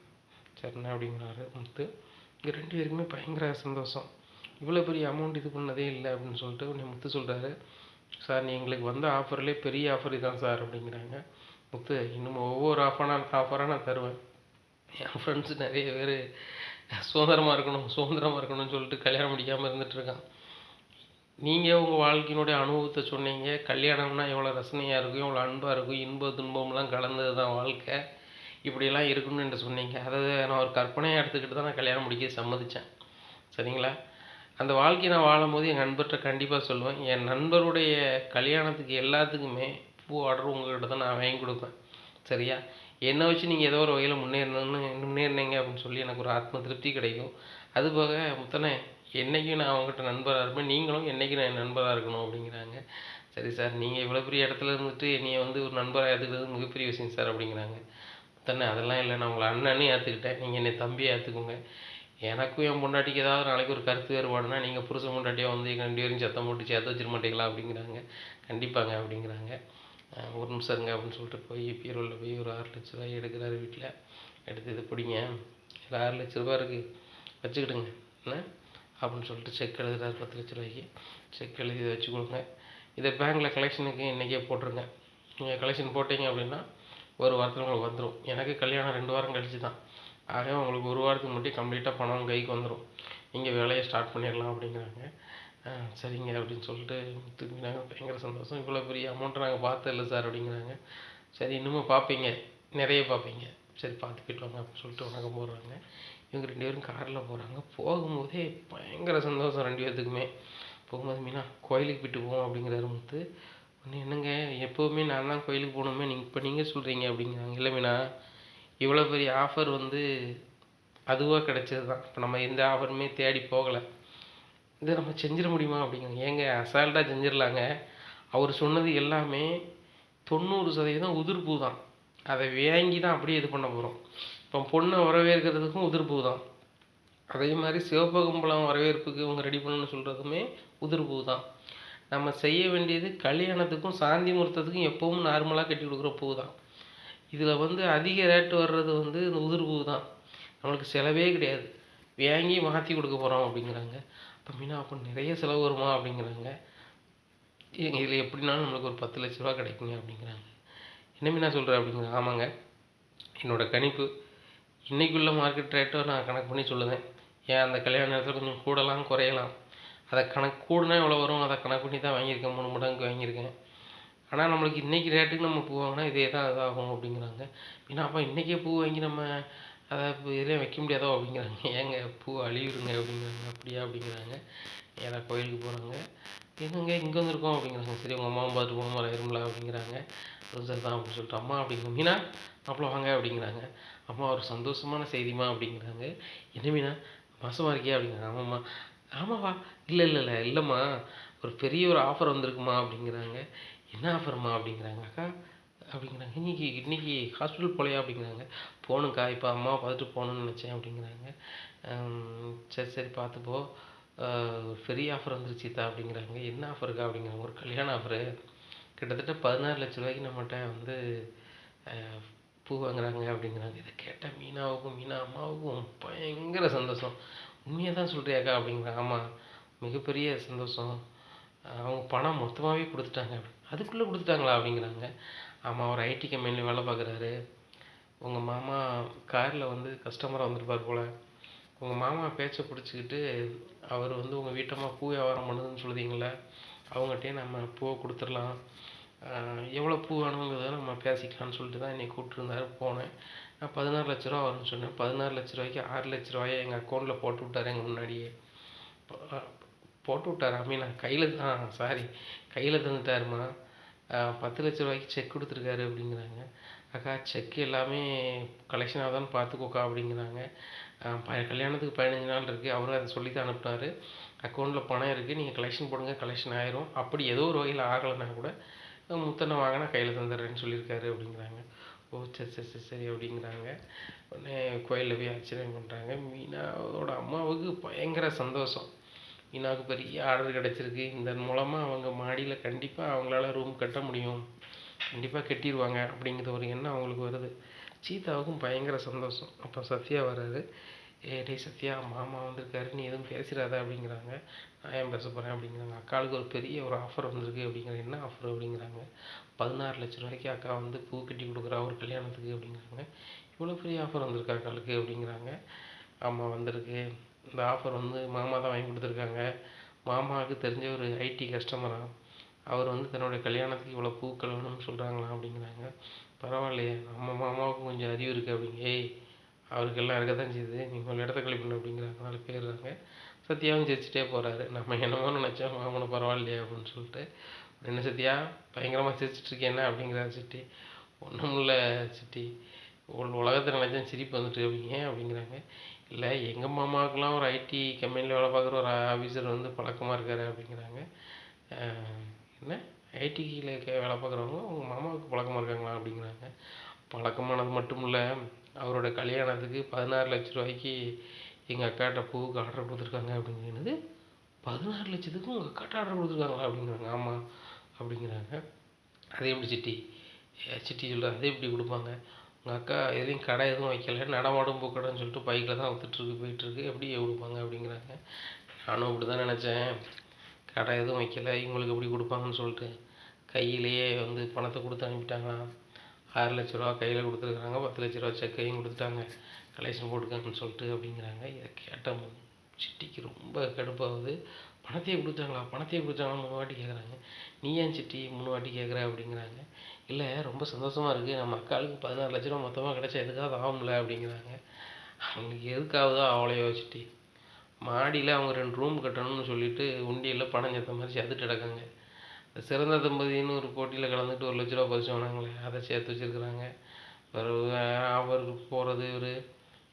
சரிண்ணா அப்படிங்கிறாரு முத்து. இங்கே 2 பேருக்குமே பயங்கர சந்தோஷம். இவ்வளோ பெரிய அமௌண்ட் இது பண்ணதே இல்லை அப்படின்னு சொல்லிட்டு உடனே முத்து சொல்கிறாரு, சார் நீ எங்களுக்கு வந்த ஆஃபர்லேயே பெரிய ஆஃபர் இதான் சார் அப்படிங்கிறாங்க. முத்து இன்னும் ஒவ்வொரு ஆஃபராக நான் தருவேன். என் ஃப்ரெண்ட்ஸு நிறைய பேர் சுதந்திரமாக இருக்கணும்னு சொல்லிட்டு கல்யாணம் முடிக்காமல் இருந்துகிட்ருக்கான். நீங்கள் உங்கள் வாழ்க்கையினுடைய அனுபவத்தை சொன்னீங்க, கல்யாணம்னா எவ்வளோ ரசனையாக இருக்கும், எவ்வளோ அன்பாக இருக்கும், இன்ப துன்பம்லாம் கலந்தது தான் வாழ்க்கை, இப்படியெல்லாம் இருக்கணும்னு என்று சொன்னீங்க. அதை நான் ஒரு கற்பனையாக எடுத்துக்கிட்டு தான் நான் கல்யாணம் முடிக்க சம்மதித்தேன். சரிங்களா? அந்த வாழ்க்கையை நான் வாழும்போது என் நண்பர்கிட்ட கண்டிப்பாக சொல்லுவேன், என் நண்பருடைய கல்யாணத்துக்கு எல்லாத்துக்குமே பூ ஆர்டர் உங்கள்கிட்ட தான் நான் வாங்கி கொடுப்பேன். சரியா? என்னை வச்சு நீங்கள் ஏதோ ஒரு வகையில் முன்னேறினீங்க அப்படின்னு சொல்லி எனக்கு ஒரு ஆத்ம திருப்தி கிடைக்கும். அதுபோக முத்தனே என்றைக்கும் நான் அவங்ககிட்ட நண்பராக இருப்பேன், நீங்களும் என்றைக்கும் நான் என் நண்பராக இருக்கணும் அப்படிங்கிறாங்க. சரி சார், நீங்கள் இவ்வளோ பெரிய இடத்துல இருந்துட்டு என்னையை வந்து ஒரு நண்பராக ஏற்றுக்கிறது மிகப்பெரிய விஷயம் சார் அப்படிங்கிறாங்க. முத்தனே அதெல்லாம் இல்லை, நான் உங்களை அண்ணனே ஏற்றுக்கிட்டேன், நீங்கள் என்னை தம்பியை ஏற்றுக்கோங்க. எனக்கும் என் பொண்டாட்டிக்கு ஏதாவது நாளைக்கு ஒரு கருத்து வேறுபாடுனா நீங்கள் புருஷன் பொண்டாட்டியாக வந்து எங்கள் 2 பேரும் சத்தம் போட்டு சேர்த்து வச்சிட மாட்டீங்களா அப்படிங்கிறாங்க. கண்டிப்பாங்க அப்படிங்கிறாங்க. ஒரு நிமிஷம் இருங்க அப்படின்னு சொல்லிட்டு போய் பீரோவில் போய் ஒரு 6 லட்ச ரூபாய் எடுக்கிறாரு வீட்டில். எடுத்து இது பிடிங்க, இதில் 6 லட்ச ரூபா இருக்குது, வச்சுக்கிடுங்க என்ன அப்படின்னு சொல்லிட்டு செக் எழுதுறாரு. 10 லட்ச ரூபாய்க்கு செக் எழுதி இதை வச்சு கொடுங்க, இதை பேங்க்கில் கலெக்ஷனுக்கு இன்றைக்கே போட்டுருங்க. நீங்கள் கலெக்ஷன் போட்டிங்க அப்படின்னா ஒரு வாரத்தில் உங்களுக்கு வந்துடும். எனக்கு கல்யாணம் 2 வாரம் கழிச்சு தான், ஆக உங்களுக்கு ஒரு வாரத்துக்கு முன்னாடி கம்ப்ளீட்டாக பணம் கைக்கு வந்துடும், நீங்கள் வேலையை ஸ்டார்ட் பண்ணிடலாம் அப்படிங்கிறாங்க. சரிங்க அப்படின்னு சொல்லிட்டு தூங்கினாங்க. பயங்கர சந்தோஷம். இவ்வளோ பெரிய அமௌண்ட்டை நாங்கள் பார்த்ததில்ல சார் அப்படிங்கிறாங்க. சரி இன்னுமும் பார்ப்பீங்க, நிறைய பார்ப்பீங்க, சரி பார்த்து போய்ட்டு வாங்க அப்படின்னு சொல்லிட்டு வணக்கம் போடுறாங்க. இவங்க 2 பேரும் காரில் போகிறாங்க. போகும்போதே பயங்கர சந்தோஷம் 2 பேர்த்துக்குமே. போகும்போது மீனா கோயிலுக்கு போயிட்டு போவோம் அப்படிங்கிறாரு முத்து. உடனே என்னங்க எப்போவுமே நான் தான் கோயிலுக்கு போகணுமே, நீங்கள் சொல்கிறீங்க அப்படிங்கிறாங்க. இல்லை மீனா, இவ்வளோ பெரிய ஆஃபர் வந்து அதுவாக கிடைச்சது தான். இப்போ நம்ம எந்த ஆஃபருமே தேடி போகலை. இதை நம்ம செஞ்சிட முடியுமா அப்படிங்கிறாங்க. ஏங்க அசால்ட்டாக செஞ்சிடலாங்க. அவர் சொன்னது எல்லாமே 90% உதிர்ப்பூ தான். அதை வாங்கி தான் அப்படியே இது பண்ண போகிறோம். இப்போ பொண்ணை வரவேற்கிறதுக்கும் உதிர்ப்பூ தான். அதே மாதிரி சிவப்பகம்பளம் வரவேற்புக்கு இவங்க ரெடி பண்ணணும்னு சொல்கிறதுமே உதிர்ப்பூ தான். நம்ம செய்ய வேண்டியது கல்யாணத்துக்கும் சாந்தி முகூர்த்தத்துக்கும் எப்பவும் நார்மலாக கட்டி கொடுக்குற பூ தான். இதில் வந்து அதிக ரேட்டு வர்றது வந்து இந்த உதிர்ப்பூ தான். நம்மளுக்கு செலவே கிடையாது, வாங்கி மாற்றி கொடுக்க போகிறோம் அப்படிங்கிறாங்க. அப்போ மீனா அப்போ நிறைய செலவு வருமா அப்படிங்கிறாங்க. ஏங்க இதில் எப்படினாலும் நம்மளுக்கு ஒரு 10 லட்ச ரூபா கிடைக்குங்க அப்படிங்கிறாங்க. என்ன மீனா சொல்கிறேன் அப்படிங்கிறாங்க. ஆமாங்க, என்னோடய கணிப்பு இன்றைக்குள்ள மார்க்கெட் ரேட்டை நான் கணக்கு பண்ணி சொல்லுவேன். ஏன் அந்த கல்யாண நேரத்தில் கொஞ்சம் கூடலாம் குறையலாம், அதை கணக்கு கூடனா எவ்வளோ வரும் அதை கணக்கு பண்ணி தான் வாங்கியிருக்கேன். 3 மடங்கு வாங்கியிருக்கேன். ஆனால் நம்மளுக்கு இன்றைக்கி ரேட்டுக்கு நம்ம பூ வாங்கினா இதே தான் இதாகும் அப்படிங்கிறாங்க. ஏன்னா அப்போ இன்றைக்கே பூ வாங்கி நம்ம அதை இதிலே வைக்க முடியாதோ அப்படிங்கிறாங்க. ஏங்க பூ அழிவுருங்க அப்படிங்கிறாங்க. அப்படியா அப்படிங்கிறாங்க. ஏன்னா கோயிலுக்கு போகிறாங்க. என்னங்க இங்கே வந்திருக்கோம் அப்படிங்கிறாங்க. சரி உங்கள் அம்மாவும் பார்த்துட்டு போன மாதிரி ஆயிரும்ல அப்படிங்கிறாங்க. சரி தான் அப்படின்னு சொல்லிட்டு அம்மா அப்படிங்கிற மீனா மாப்பிள்ள வாங்க அப்படிங்கிறாங்க. அம்மா ஒரு சந்தோஷமான செய்திமா அப்படிங்கிறாங்க. என்ன மீனா மாசமாக இருக்கியா அப்படிங்கிறாங்க. ஆமாம்மா. ஆமாவா? இல்லை இல்லை இல்லை இல்லைம்மா, ஒரு பெரிய ஒரு ஆஃபர் வந்திருக்குமா அப்படிங்கிறாங்க. என்ன ஆஃபர்மா அப்படிங்கிறாங்க. அக்கா அப்படிங்கிறாங்க. இன்னைக்கு ஹாஸ்பிட்டல் போகலையா அப்படிங்கிறாங்க. போகணுங்க்கா, இப்போ அம்மாவை பார்த்துட்டு போகணுன்னு நினச்சேன் அப்படிங்கிறாங்க. சரி சரி பார்த்துப்போ, ஒரு பெரிய ஆஃபர் வந்துருச்சு சீதா அப்படிங்கிறாங்க. என்ன ஆஃபருக்கா அப்படிங்கிறாங்க. ஒரு கல்யாண ஆஃபரு, கிட்டத்தட்ட 16 லட்ச ரூபாய்க்கு நம்மகிட்ட வந்து பூ வாங்குறாங்க அப்படிங்கிறாங்க. இதை கேட்டால் மீனா அம்மாவுக்கும் பயங்கர சந்தோஷம். உண்மையாக தான் சொல்கிறியாக்கா அப்படிங்கிறாங்க. ஆமாம், மிகப்பெரிய சந்தோஷம். அவங்க பணம் மொத்தமாகவே கொடுத்துட்டாங்க. அதுக்குள்ளே கொடுத்துட்டாங்களா அப்படிங்கிறாங்க. ஆமாம், அவர் ஐடி கம்பெனியில் வேலை பார்க்குறாரு. உங்கள் மாமா காரில் வந்து கஸ்டமராக வந்திருப்பார் போல். உங்கள் மாமா பேச்சை பிடிச்சிக்கிட்டு அவர் வந்து உங்கள் வீட்டம்மா பூ வியாபாரம் பண்ணுதுன்னு சொல்லுதீங்களே, அவங்ககிட்டயே நம்ம பூவை கொடுத்துடலாம். எவ்வளோ பூ வேணுங்கிறத நம்ம பேசிக்கலாம்னு சொல்லிட்டு தான் என்னை கூப்பிட்டுருந்தாரு. போனேன். நான் 16 லட்ச ரூபா வரும்னு சொன்னேன். 16 லட்ச ரூபாய்க்கு 6 லட்ச ரூபாயை எங்கள் அக்கௌண்ட்டில் போட்டு விட்டார். எங்கள் முன்னாடியே போட்டு விட்டார். மீனா கையில் கையில் தந்துட்டாருமா. 10 லட்ச ரூபாய்க்கு செக் கொடுத்துருக்காரு அப்படிங்கிறாங்க. அக்கா செக் எல்லாமே கலெக்ஷன் ஆகுதான்னு பார்த்துக்கோக்கா அப்படிங்கிறாங்க. கல்யாணத்துக்கு 15 நாள் இருக்குது. அவரும் அதை சொல்லி தான் அனுப்புனார். அக்கௌண்ட்டில் பணம் இருக்குது, நீங்கள் கலெக்ஷன் போடுங்க, கலெக்ஷன் ஆயிரும். அப்படி ஏதோ ஒரு வகையில் ஆகலைன்னா கூட முத்தனை வாங்கினா கையில் தந்துடுறேன்னு சொல்லியிருக்காரு அப்படிங்கிறாங்க. ஓ சரி சரி சரி சரி அப்படிங்கிறாங்க. உடனே கோயிலில் போய் அர்ச்சனை பண்ணுறாங்க. மீனாவோட அம்மாவுக்கு பயங்கர சந்தோஷம். மீனாவுக்கு பெரிய ஆர்டர் கிடச்சிருக்கு. இதன் மூலமாக அவங்க மாடியில் கண்டிப்பாக அவங்களால ரூம் கட்ட முடியும், கண்டிப்பாக கட்டிடுவாங்க அப்படிங்கிற ஒரு எண்ணம் அவங்களுக்கு வருது. சீதாவுக்கும் பயங்கர சந்தோஷம். அப்போ சத்யா வர்றாரு. டேய் சத்யா, மாமா வந்திருக்காரு, நீ எதுவும் பேசிடாத அப்படிங்கிறாங்க. நான் ஏன் பேச போகிறேன் அப்படிங்கிறாங்க. அக்காளுக்கு ஒரு பெரிய ஒரு ஆஃபர் வந்திருக்கு அப்படிங்கிற. என்ன ஆஃபர் அப்படிங்கிறாங்க. 16 லட்ச ரூபாய்க்கு அக்கா வந்து பூ கட்டி கொடுக்குறா ஒரு கல்யாணத்துக்கு அப்படிங்கிறாங்க. இவ்வளோ பெரிய ஆஃபர் வந்திருக்கா அக்காளுக்கு அப்படிங்கிறாங்க. ஆமாம் வந்திருக்கு. இந்த ஆஃபர் வந்து மாமா தான் வாங்கி கொடுத்துருக்காங்க. மாமாவுக்கு தெரிஞ்ச ஒரு ஐடி கஸ்டமராக அவர் வந்து தன்னுடைய கல்யாணத்துக்கு இவ்வளோ பூக்கள் வேணும்னு சொல்கிறாங்களாம் அப்படிங்கிறாங்க. பரவாயில்லையே, நம்ம மாமாவுக்கும் கொஞ்சம் அறிவு இருக்குது அப்படிங்க. ஏய், அவருக்கெல்லாம் இருக்க தான் செய்யுது, நீங்கள் ஒரு இடத்த கழிப்பணும் அப்படிங்கிறாங்க. 4 பேர்றாங்க. சத்யாவும் சிரிச்சிட்டே போகிறாரு. நம்ம என்னமோ நினச்சோம் மாமனை பரவாயில்லையே அப்படின்னு சொல்லிட்டு. என்ன சத்யா பயங்கரமாக சிரிச்சிட்ருக்கேன் என்ன அப்படிங்கிறாரு சிட்டி. ஒன்றும் இல்லை சிட்டி, உலகத்தில் நினச்சேன் சிரிப்பு வந்துட்டு அப்படிங்க அப்படிங்கிறாங்க. இல்லை, எங்கள் மாமாவுக்கெல்லாம் ஒரு ஐடி கம்பெனியில் வேலை பார்க்குற ஒரு ஆஃபீஸர் வந்து பழக்கமாக இருக்கார் அப்படிங்கிறாங்க. என்ன ஐடியில் வேலை பார்க்குறவங்க உங்கள் மாமாவுக்கு பழக்கமாக இருக்காங்களா அப்படிங்கிறாங்க. பழக்கமானது மட்டும் இல்லை, அவரோட கல்யாணத்துக்கு 16 லட்ச ரூபாய்க்கு எங்கள் அக்காட்ட பூவுக்கு ஆர்டர் கொடுத்துருக்காங்க அப்படிங்கிறது. 16 லட்சத்துக்கு உங்கள் அக்காட்ட ஆர்டர் கொடுத்துருக்காங்களா அப்படிங்கிறாங்க. ஆமாம் அப்படிங்கிறாங்க. அதே எப்படி சிட்டி சொல்கிற, அதே எப்படி கொடுப்பாங்க, உங்கள் அக்கா எதுலேயும் கடை எதுவும் வைக்கல, நடமாடும் பூக்கடைன்னு சொல்லிட்டு பைக்கில் தான் விற்றுட்டுருக்கு போயிட்டுருக்கு, எப்படி கொடுப்பாங்க அப்படிங்கிறாங்க. நானும் அப்படி தான் நினச்சேன், கடை எதுவும் வைக்கல, இவங்களுக்கு எப்படி கொடுப்பாங்கன்னு சொல்லிட்டு கையிலேயே வந்து பணத்தை கொடுத்து அனுப்பிட்டாங்களாம். 6 லட்ச ரூபா கையில் கொடுத்துருக்குறாங்க, 10 லட்ச ரூபா செக்கையும் கொடுத்துட்டாங்க, கலெக்ஷன் போட்டுக்காங்கன்னு சொல்லிட்டு அப்படிங்கிறாங்க. இதை கேட்ட சிட்டிக்கு ரொம்ப கடுப்பாகுது. பணத்தையே கொடுத்தாங்களா 3 வாட்டி கேட்குறாங்க. நீ ஏன் சிட்டி 3 வாட்டி கேட்குற அப்படிங்கிறாங்க. இல்லை, ரொம்ப சந்தோஷமாக இருக்குது, நம்ம அக்காளுக்கு 16 லட்ச ரூபா மொத்தமாக கிடச்சா எதுக்காவது ஆகும்ல அப்படிங்கிறாங்க. அவங்களுக்கு எதுக்காகுதோ அவ்வளையோ சிட்டி. மாடியில் அவங்க 2 ரூம் கட்டணும்னு சொல்லிட்டு உண்டியலில் பணம் சேர்த்த மாதிரி சேர்த்துட்டு கிடக்காங்க. சிறந்த தம்பதின்னு ஒரு போட்டியில் கலந்துட்டு ரூ. 1,00,000 பரிசு வாங்கினாங்களே, அதை சேர்த்து வச்சுருக்குறாங்க. பிறகு அவருக்கு போகிறது, இவர்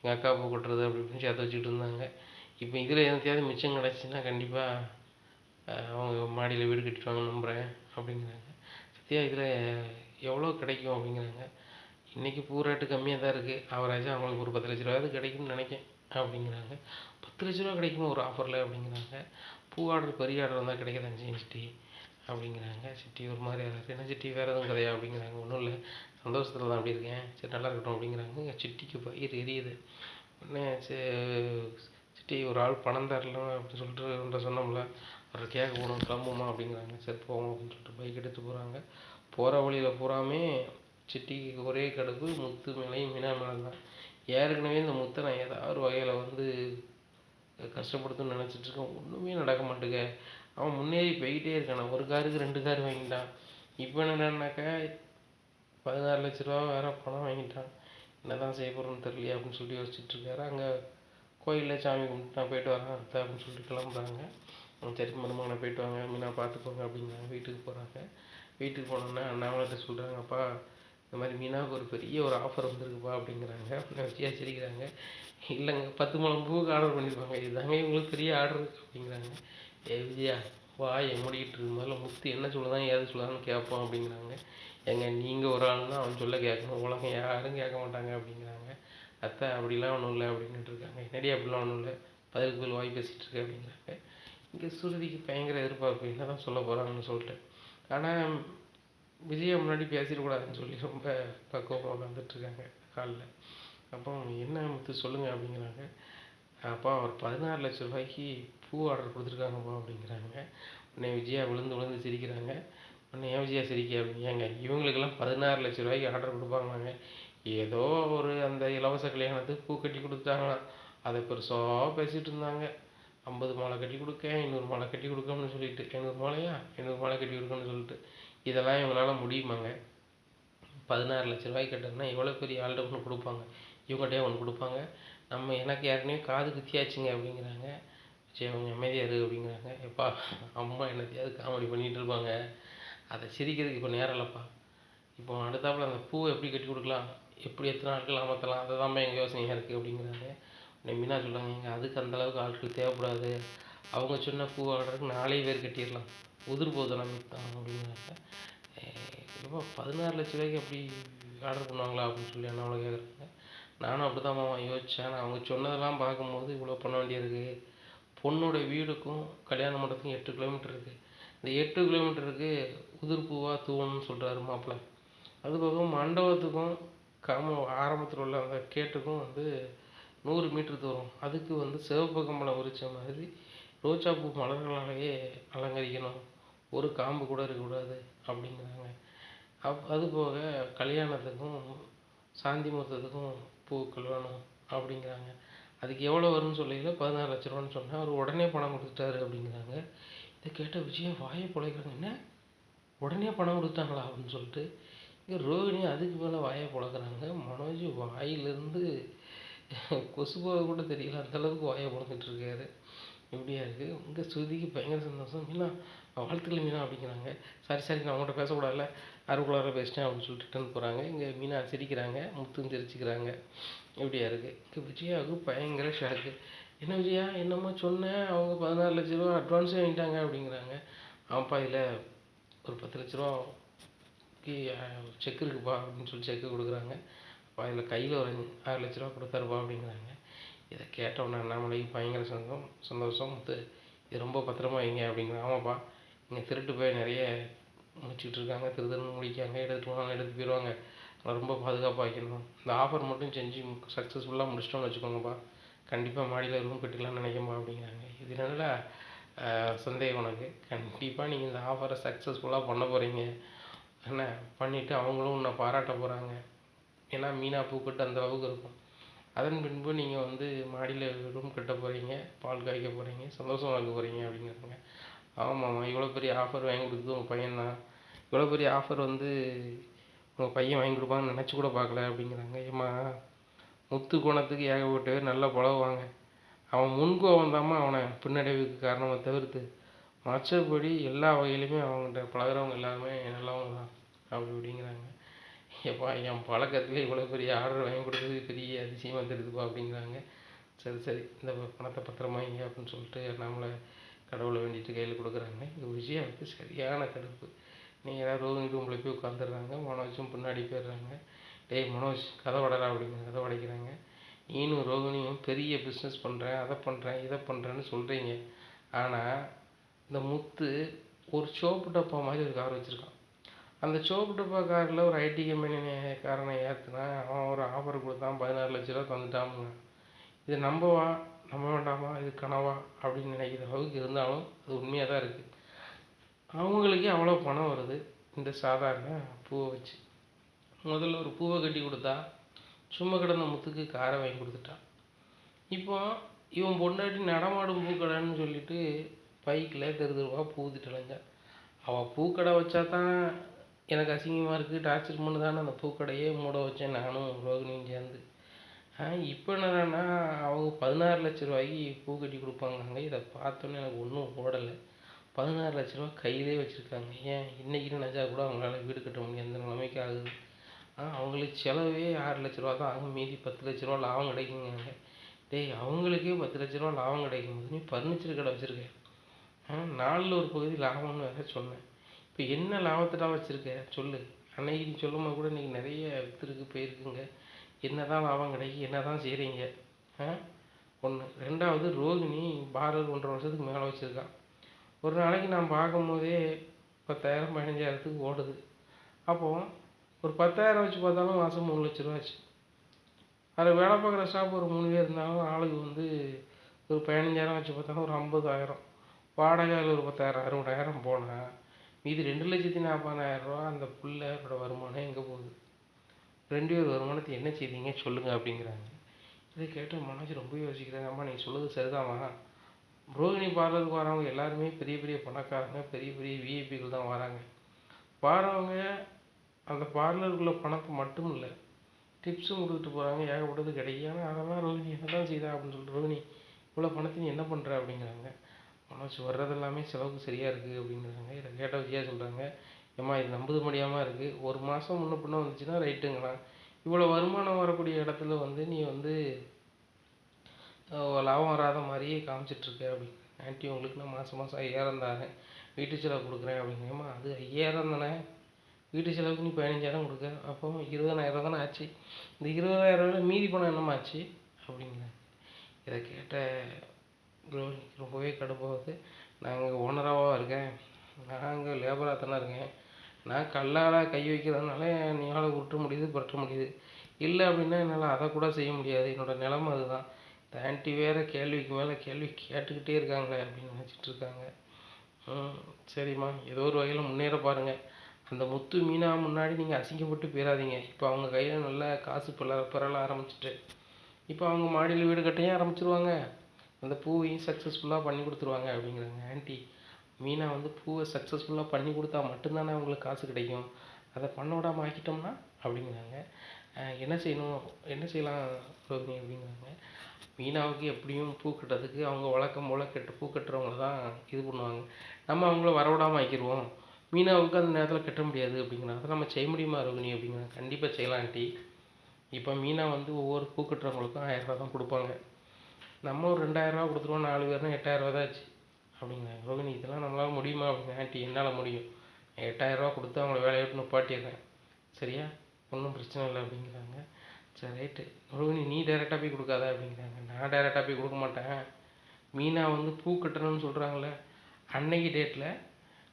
எங்கள் அக்கா பூ கொட்டுறது அப்படி இப்படின்னு சேர்த்து வச்சுக்கிட்டு இருந்தாங்க. இப்போ இதில் எதுத்தையாவது மிச்சம் கிடச்சின்னா கண்டிப்பாக அவங்க மாடியில் வீடு கட்டிடுவாங்கன்னு நம்புகிறேன் அப்படிங்கிறாங்க. சத்யா இதில் எவ்வளோ கிடைக்கும் அப்படிங்கிறாங்க. இன்றைக்கி பூ ரேட்டு கம்மியாக தான் இருக்குது, அவராச்சும் அவங்களுக்கு ஒரு 10,00,000 கிடைக்கும்னு நினைக்கேன் அப்படிங்கிறாங்க. 10,00,000 கிடைக்குமா ஒரு ஆஃபரில் அப்படிங்கிறாங்க. பூ ஆர்டர் பெரிய ஆர்டர் வந்தால் கிடைக்க செய்யும் சிட்டி அப்படிங்கிறாங்க. சிட்டி ஒரு மாதிரி ஆகிறாரு. என்ன சிட்டி வேறு எதுவும் கதையா அப்படிங்கிறாங்க. ஒன்றும் இல்லை, சந்தோஷத்தில் தான் அப்படி இருக்கேன், சரி நல்லா இருக்கட்டும் அப்படிங்கிறாங்க. சிட்டிக்கு பயிர் எரியுது. உடனே சிட்டி ஒரு ஆள் பணம் தரலாம் அப்படின்னு சொல்லிட்டு சொன்னோம்ல, அவரை கேட்க போகணும், கிளம்புமா அப்படிங்கிறாங்க. சரி போவோம் அப்படின்னு சொல்லிட்டு பைக் எடுத்து போகிறாங்க. போகிற வழியில் பூராமே சிட்டிக்கு ஒரே கடுப்பு, முத்து மேலேயும் மீனா மேலே தான். ஏற்கனவே இந்த முத்தை நான் ஏதாவது ஒரு வகையில் வந்து கஷ்டப்படுத்துன்னு நினச்சிட்ருக்கேன், ஒன்றுமே நடக்க மாட்டேங்க. அவன் முன்னேறி போய்கிட்டே இருக்கான். ஒரு காருக்கு 2 கார் வாங்கிட்டான். இப்போ என்னடான்னாக்கா 16,00,000 வேறு பணம் வாங்கிட்டான். என்ன தான் செய்ய போகிறோன்னு தெரியலையே அப்படின்னு சொல்லி யோசிச்சுட்ருக்காரு. அங்கே கோயிலில் சாமி கும்பிட்டு நான் போயிட்டு வரேன் அத்தை அப்படின்னு சொல்லிட்டு கிளம்புறாங்க. சரி மருமகனை போயிட்டு வாங்க, மீனா பார்த்துக்கோங்க அப்படிங்கிறாங்க. வீட்டுக்கு போகிறாங்க. வீட்டுக்கு போனோன்னே அண்ணாமலை சொல்கிறாங்க, அப்பா இந்த மாதிரி மீனாவுக்கு ஒரு பெரிய ஒரு ஆஃபர் வந்துருக்குப்பா அப்படிங்கிறாங்க. வச்சியாக சிரிக்கிறாங்க. இல்லைங்க 10 முழம் பூவுக்கு ஆர்டர் பண்ணியிருப்பாங்க, இதுதாங்க இவங்களுக்கு பெரிய ஆர்டர் அப்படிங்கிறாங்க. விஜயா வாயை மூடிக்கிட்டு இருக்கு, முதல்ல முத்து என்ன சொல்லுதான் ஏது சொல்லுதான்னு கேட்போம் அப்படிங்கிறாங்க. ஏங்க நீங்கள் ஒரு ஆள்னா அவன் சொல்ல கேட்கணும், உலகம் யாரும் கேட்க மாட்டாங்க அப்படிங்கிறாங்க. அத்தை அப்படிலாம் ஒன்றும் இல்லை அப்படின்ட்டு இருக்காங்க. என்னடி அப்படிலாம் ஒன்றும் இல்லை, பதிலுக்கு பதில் வாய் பேசிகிட்டு இருக்கு அப்படிங்கிறாங்க. இங்கே சுருதிக்கு பயங்கர எதிர்பார்ப்பு, என்ன தான் சொல்ல போகிறாங்கன்னு சொல்லிட்டு. ஆனால் விஜயை முன்னாடி பேசிடக்கூடாதுன்னு சொல்லி ரொம்ப பக்குவமாக உட்காந்துட்ருக்காங்க காலில். அப்போ என்ன முத்து சொல்லுங்கள் அப்படிங்கிறாங்க. அப்பா ஒரு 16,00,000 பூ ஆர்டர் கொடுத்துருக்காங்கப்பா அப்படிங்கிறாங்க. உடனே விஜயா விழுந்து விழுந்து சிரிக்கிறாங்க. உடனே ஏன் விஜயா சிரிக்க அப்படிங்க, ஏங்க இவங்களுக்கெல்லாம் 16,00,000 ஆர்டர் கொடுப்பாங்களாங்க. ஏதோ ஒரு அந்த இலவச கல்யாணத்துக்கு பூ கட்டி கொடுத்தாங்களாம், அதை பெருசாக பேசிகிட்டு இருந்தாங்க. 50 மாலை கட்டி கொடுக்க, 500 மாலை கட்டி கொடுக்கணும்னு சொல்லிட்டு, 500 மாலையா 500 மாலை கட்டி கொடுக்கணும்னு சொல்லிட்டு, இதெல்லாம் இவங்களால் முடியுமாங்க? 16,00,000 கட்டுறதுனா எவ்வளோ பெரிய ஆள்கிட்ட ஒன்று கொடுப்பாங்க, இவங்ககிட்டே ஒன்று கொடுப்பாங்க. எனக்கு ஏற்கனவே காது குத்தியாச்சுங்க அப்படிங்கிறாங்க. சரி அவங்க அமைதியாக இரு அப்படிங்கிறாங்க. எப்பா அம்மா என்னத்தையாவது காமெடி பண்ணிகிட்டு இருப்பாங்க, அதை சிரிக்கிறதுக்கு இப்போ நேரம் இல்லைப்பா. இப்போ அடுத்தாப்புல அந்த பூவை எப்படி கட்டி கொடுக்கலாம், எப்படி எத்தனை ஆட்கள் அமர்த்தலாம், அதை தான் எங்கள் யோசனையாக இருக்குது அப்படிங்கிறாங்க. உடனே மீனா சொல்கிறாங்க, எங்கள் அதுக்கு அந்தளவுக்கு ஆட்கள் தேவைப்படாது, அவங்க சொன்ன பூ ஆர்டருக்கு 4 பேர் கட்டிடலாம், உதிர் போதும் தான் அப்படிங்கிறாங்க. இப்போ 16,00,000 அப்படி ஆர்டர் பண்ணுவாங்களா அப்படின்னு சொல்லி அண்ணாமலை கேட்குறாங்க. நானும் அப்படி தான் மாமா யோசித்தேன், ஆனால் அவங்க சொன்னதெல்லாம் பார்க்கும்போது இவ்வளோ பண்ண வேண்டியது. பொண்ணோட வீடுக்கும் கல்யாண மண்டபத்துக்கும் 8 கிலோமீட்டர் இருக்குது. இந்த 8 கிலோமீட்டருக்கு உதிர் பூவாக தூவணும்னு சொல்கிறாரு மாப்பிள்ளை. அதுபோக மண்டபத்துக்கும் ஆரம்பத்தில் உள்ள அந்த கேட்டுக்கும் வந்து 100 மீட்டர் தூரம், அதுக்கு வந்து சிவப்பு கம்பளம் உரித்த மாதிரி ரோஜாப்பூ மலர்களாலேயே அலங்கரிக்கணும், ஒரு காம்பு கூட இருக்கக்கூடாது அப்படிங்கிறாங்க. அதுபோக கல்யாணத்துக்கும் சாந்தி முகூர்த்தத்துக்கும் பூக்கள் வேணும் அப்படிங்கிறாங்க. அதுக்கு எவ்வளோ வரும்னு சொல்லியில் 16,00,000 சொன்னேன், அவர் உடனே பணம் கொடுத்துட்டாரு அப்படிங்கிறாங்க. இதை கேட்ட விஜயா வாயை பிழைக்கிறாங்க. என்ன உடனே பணம் கொடுத்தாங்களா அப்படின்னு சொல்லிட்டு. இங்கே ரோகிணி அதுக்கு மேலே வாயை பிழக்கிறாங்க. மனோஜ் வாயிலிருந்து கொசு போக கூட தெரியல, அந்தளவுக்கு வாயை பிழந்துட்டுருக்காரு. இப்படியா இருக்குது. இங்கே ஸ்ருதிக்கு பயங்கர சந்தோஷம். மீனா வாழ்த்துக்கள் மீனா அப்படிங்கிறாங்க. சரி நான் அவங்கள்ட்ட பேசக்கூடாதுல்ல, அருக்குள்ளார பேசிட்டேன் அப்படின்னு சொல்லிட்டு ரிட்டர்ன் போகிறாங்க. இங்கே மீனா சிரிக்கிறாங்க, முத்துன்னு சிரிச்சுக்கிறாங்க. இப்படியா இருக்குது. இங்கே விஜயாவுக்கு பயங்கர ஷாக்கு. என்ன விஜயா என்னமோ சொன்னேன், அவங்க 16,00,000 அட்வான்ஸே வாங்கிட்டாங்க அப்படிங்கிறாங்க. ஆமாப்பா இதில் ஒரு 10,00,000 செக் இருக்குப்பா அப்படின்னு சொல்லி செக்கு கொடுக்குறாங்க. அப்பா இதில் கையில் ஒரு 6,00,000 கொடுத்தாருப்பா அப்படிங்கிறாங்க. இதை கேட்டவுடனே அண்ணாமலைக்கு பயங்கர சந்தோஷம். முத்து இது ரொம்ப பத்திரமா வைங்க அப்படிங்கிறாங்க. ஆமாப்பா இங்கே திருட்டு போய் நிறைய முடிச்சுட்டு இருக்காங்க, திருன்னு முடிக்காங்க, எடுத்துகிட்டு போவாங்க, எடுத்து போயிடுவாங்க, ரொம்ப பாதுகாப்பாக வைக்கணும். இந்த ஆஃபர் மட்டும் செஞ்சு சக்ஸஸ்ஃபுல்லாக முடிச்சிட்டோம்னு வச்சுக்கோங்கப்பா, கண்டிப்பாக மாடியில் ரூம் கட்டிக்கலாம்னு நினைக்கம்பா அப்படிங்கிறாங்க. இது நல்ல சந்தேகம் உனக்கு, கண்டிப்பாக நீங்கள் இந்த ஆஃபரை சக்ஸஸ்ஃபுல்லாக பண்ண போகிறீங்க. என்ன பண்ணிவிட்டு அவங்களும் உன்னை பாராட்ட போகிறாங்க. ஏன்னா மீனா பூக்கட்டு அந்த அளவுக்கு இருக்கும். அதன் பின்பு நீங்கள் வந்து மாடியில் ரூம் கட்ட போகிறீங்க, பால் காய்க்க போகிறீங்க, சந்தோஷம் வாங்க போகிறீங்க அப்படிங்கிறாங்க. ஆமாம்மா இவ்வளோ பெரிய ஆஃபர் வாங்கி கொடுத்தது உங்கள் பையன்தான், இவ்வளோ பெரிய ஆஃபர் வந்து உங்கள் பையன் வாங்கி கொடுப்பான்னு நினச்சி கூட பார்க்கல அப்படிங்கிறாங்க. ஏம்மா முத்து குணத்துக்கு ஏகப்பட்ட பேர் நல்லா பழகுவாங்க. அவன் முன்கோபம் தாம்மா அவனை பின்னடைவுக்கு காரணமாக தவிர்த்து மற்றபடி எல்லா வகையிலுமே அவங்ககிட்ட பழகுறவங்க எல்லாருமே நல்லவங்க தான் அப்படி இப்படிங்கிறாங்க. எப்பா என் பழக்கத்துல இவ்வளோ பெரிய ஆர்டர் வாங்கி கொடுத்தது பெரிய அதிசயமாக தெரியுதுப்பா அப்படிங்கிறாங்க. சரி இந்த பணத்தை பத்திரமா வைங்க அப்படின்னு சொல்லிட்டு நம்மளை கடவுளை வேண்டிட்டு கையில் கொடுக்குறாங்க. இது விஜயாவுக்கு சரியான கடுப்பு. நேராக ரோஹிணி ரூமில் போய் உட்காந்துடுறாங்க. மனோஜும் பின்னாடி போயிடுறாங்க. டேய் மனோஜ் கதை வடடா அப்படிங்கிற கதை உடைக்கிறாங்க. நீனும் ரோகிணியும் பெரிய பிஸ்னஸ் பண்ணுறேன், அதை பண்ணுறேன், இதை பண்ணுறேன்னு சொல்கிறீங்க. ஆனால் இந்த முத்து ஒரு சோப்பு டப்பா மாதிரி ஒரு கார் வச்சுருக்கான். அந்த சோப்பு டப்பா காரில் ஒரு ஐடி கம்பெனி காரனை ஏற்றுனா அவன் ஒரு ஆஃபர் கொடுத்தான், 16 லட்ச ரூபா தந்துட்டாமுங்க. இது நம்ப வேண்டாமா, இது கனவா அப்படின்னு நினைக்கிற அளவுக்கு இருந்தாலும் அது உண்மையாக தான் இருக்குது. அவங்களுக்கே அவ்வளோ பணம் வருது இந்த சாதாரண பூவை வச்சு. முதல்ல ஒரு பூவை கட்டி கொடுத்தா சும்மா கிடந்த முத்துக்கு காரை வாங்கி கொடுத்துட்டான். இப்போ இவன் பொண்டாட்டி நடமாடும் பூக்கடைன்னு சொல்லிட்டு பைக்கில் தெருவா பூத்துட்டலைங்க. அவள் பூக்கடை வச்சா தான் எனக்கு அசிங்கமாக இருக்குது, டார்ச்சர் பண்ணு தானே அந்த பூக்கடையே மூட வச்சேன் நானும் ரோகிணியும் சேர்ந்து. இப்போ என்னடான்னா அவங்க 16 லட்ச ரூபாய்க்கு பூ கட்டி கொடுப்பாங்க. இதை பார்த்தோன்னே எனக்கு ஒன்றும் ஓடலை. 16 லட்ச ரூபா கையிலே வச்சுருக்காங்க. ஏன் இன்றைக்கின்னு நினச்சா கூட அவங்களால வீடு கட்ட முடியும், அந்த நிலைமைக்கு ஆகுது. அவங்களுக்கு செலவே 6 லட்ச ரூபா தான் ஆகும், மீதி 10 லட்ச ரூபா லாபம் கிடைக்குங்க. டேய் அவங்களுக்கே 10 லட்ச ரூபா லாபம் கிடைக்கும் போது நீ ஃபர்னிச்சர் கடை வச்சுருக்கேன், 4ல் ஒரு பகுதி லாபம்னு வேற சொன்னேன். இப்போ என்ன லாபத்தை வச்சுருக்க சொல்லு. அன்னைக்கு நீ சொல்லும்போது கூட இன்றைக்கி நிறைய விற்றுருக்கு போயிருக்குங்க. என்ன தான் லாபம் கிடைக்கும், என்ன தான் செய்கிறீங்க? ஒன்று. ரெண்டாவது ரோகிணி பார்லர் 1.5 வருஷத்துக்கு மேலே வச்சுருக்கான். ஒரு நாளைக்கு நான் பார்க்கும்போதே 10,000 15,000த்துக்கு ஓடுது. அப்போது ஒரு 10,000 வச்சு பார்த்தாலும் மாதம் 3 லட்ச ரூபா ஆச்சு. அதில் வேலை பார்க்குற ஸ்டாஃப் ஒரு 3 பேர் இருந்தாலும் ஆளுக்கு வந்து ஒரு 15,000 வச்சு பார்த்தாலும் ஒரு 50,000. வாடகையில் ஒரு 10,000 60,000 போனால் மீதி 2,40,000 ரூபா அந்த பிள்ளையோட வருமானம் எங்கே போகுது? 2 பேர் வருமானத்தை என்ன செய்தீங்க சொல்லுங்கள் அப்படிங்கிறாங்க. இதை கேட்டு மனசு ரொம்ப யோசிக்கிறாங்க. அம்மா நீ சொல்லுறது சரிதாம்மா. ரோகிணி பார்லருக்கு வரவங்க எல்லாருமே பெரிய பெரிய பணக்காரங்க, பெரிய பெரிய விஐபிகள் தான் வராங்க. வரவங்க அந்த பார்லருக்குள்ள பணத்தை மட்டும் இல்லை, டிப்ஸும் கொடுத்துட்டு போகிறாங்க, ஏகப்பட்டது கிடைக்கும். ஆனால் அதெல்லாம் ரோகிணி என்ன தான் செய்தா அப்படின்னு சொல்லிட்டு, ரோகிணி இவ்வளோ பணத்தை நீ என்ன பண்ணுற அப்படிங்கிறாங்க. மனோஜ் வர்றது எல்லாமே செலவுக்கு சரியாக இருக்குது அப்படிங்கிறாங்க. இதை கேட்ட விஜயா சொல்கிறாங்க, ஏம்மா இது நம்புது முடியாமல் இருக்குது, ஒரு மாதம் முன்ன பின்ன வந்துச்சுன்னா ரைட்டுங்களாம். இவ்வளோ வருமானம் வரக்கூடிய இடத்துல வந்து நீ வந்து லாபம் வராத மாதிரியே காமிச்சிட்ருக்க அப்படின்னு. ஆன்ட்டி உங்களுக்கு நான் மாதம் 5,000 தரேன், வீட்டு செலவு கொடுக்குறேன் அப்படிங்கம்மா. அது 5,000 தானே, வீட்டு செலவுக்கு நீ 15,000 கொடுக்க, அப்போ 20,000 தானே ஆச்சு. இந்த 20,000 மீதி பணம் என்னம்மா ஆச்சு அப்படிங்கிறாங்க. இதை கேட்ட ரொம்பவே கடுப்பாகுது. நாங்கள் ஓனராகவும் இருக்கேன், நாங்கள் லேபராக தானே இருக்கேன், நான் கல்லால் கை வைக்கிறதுனால என்னால் உருட்ட முடியுது புரட்ட முடியுது, இல்லை அப்படின்னா என்னால் அதை கூட செய்ய முடியாது. என்னோடய நிலமை அதுதான். இந்த ஆன்ட்டி வேறு கேள்விக்கு மேலே கேள்வி கேட்டுக்கிட்டே இருக்காங்களே அப்படின்னு நினச்சிட்டு இருக்காங்க. சரிம்மா ஏதோ ஒரு வகையில் முன்னேற பாருங்கள். அந்த முத்து மீனா முன்னாடி நீங்கள் அசிங்கப்பட்டு போயிடாதீங்க. இப்போ அவங்க கையில் நல்லா காசு பெறல ஆரம்பிச்சிட்டு இப்போ அவங்க மாடியில் வீடு கட்டையும் ஆரம்பிச்சிருவாங்க, அந்த பூவையும் சக்ஸஸ்ஃபுல்லாக பண்ணி கொடுத்துருவாங்க அப்படிங்கிறாங்க. ஆன்ட்டி மீனா வந்து பூவை சக்ஸஸ்ஃபுல்லாக பண்ணி கொடுத்தா மட்டும்தானே அவங்களுக்கு காசு கிடைக்கும், அதை பண்ண விடாமல் ஆக்கிட்டோம்னா அப்படிங்கிறாங்க. என்ன செய்யணும், என்ன செய்யலாம் ரோகிணி அப்படிங்கிறாங்க. மீனாவுக்கு எப்படியும் பூ கட்டுறதுக்கு அவங்க வழக்கம் போல் பூ கட்டுறவங்கள தான் இது பண்ணுவாங்க, நம்ம அவங்கள வரவிடாமல் ஆக்கிடுவோம், மீனாவுக்கு அந்த நேரத்தில் கட்ட முடியாது அப்படிங்கிறாங்க. அதை நம்ம செய்ய முடியுமா ரோகிணி அப்படிங்கிறாங்க. கண்டிப்பாக செய்யலாம் ஆண்டி. இப்போ மீனா வந்து ஒவ்வொரு பூ கட்டுறவங்களுக்கும் 1000 ரூபா தான் கொடுப்பாங்க, நம்ம ஒரு 2,000 ரூபா கொடுத்துருவோம், 4 பேர்னா 8,000 ரூபா தான் ஆச்சு அப்படிங்கிறாங்க. ரோகிணி இதெல்லாம் நம்மளால் முடியுமா அப்படிங்க. ஆண்டி என்னால் முடியும், 8,000 ரூபா கொடுத்து அவங்கள வேலையை விட்டு நிப்பாட்டிடுறேன், சரியா, ஒன்றும் பிரச்சனை இல்லை அப்படிங்கிறாங்க. சரி ரைட்டு ரோகிணி நீ டைரெக்டாக போய் கொடுக்காத அப்படிங்கிறாங்க. நான் டைரெக்டாக போய் கொடுக்க மாட்டேன், மீனா வந்து பூ கட்டணும்னு சொல்கிறாங்களே அன்னைக்கு டேட்டில்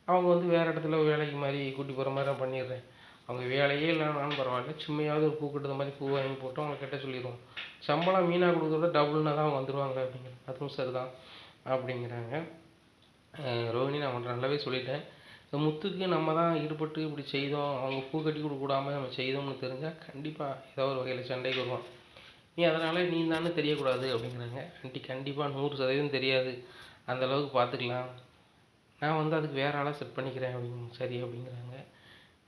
அவங்க வந்து வேறு இடத்துல வேலைக்கு மாதிரி கூட்டி போகிற மாதிரி நான் பண்ணிடுறேன், அவங்க வேலையே இல்லைனாலும் பரவாயில்ல, சும்மையாவது ஒரு பூ கட்டுறது மாதிரி பூ வாங்கி போட்டு அவங்களை கட்ட சொல்லிடுவோம், சம்பளம் மீனா கொடுக்குறத டபுள்னா தான் அவங்க வந்துடுவாங்க அப்படிங்கிறாங்க. அதுவும் சரிதான் அப்படிங்கிறாங்க. ரோகிணி நான் உன்ட்ட நல்லாவே சொல்லிட்டேன், இந்த முத்துக்கு நம்ம தான் ஈடுபட்டு இப்படி செய்தோம், அவங்க பூ கட்டி கொடுக்கூடாமல் நம்ம செய்தோம்னு தெரிஞ்சால் கண்டிப்பாக ஏதோ ஒரு வகையில் சண்டைக்கு வருவான், நீ அதனால் நீ தானே தெரியக்கூடாது அப்படிங்கிறாங்க. ஆண்டி கண்டிப்பாக 100% தெரியாது, அந்தளவுக்கு பார்த்துக்கலாம், நான் வந்து அதுக்கு வேறு ஆளாக செட் பண்ணிக்கிறேன் அப்படிங்க. சரி அப்படிங்கிறாங்க.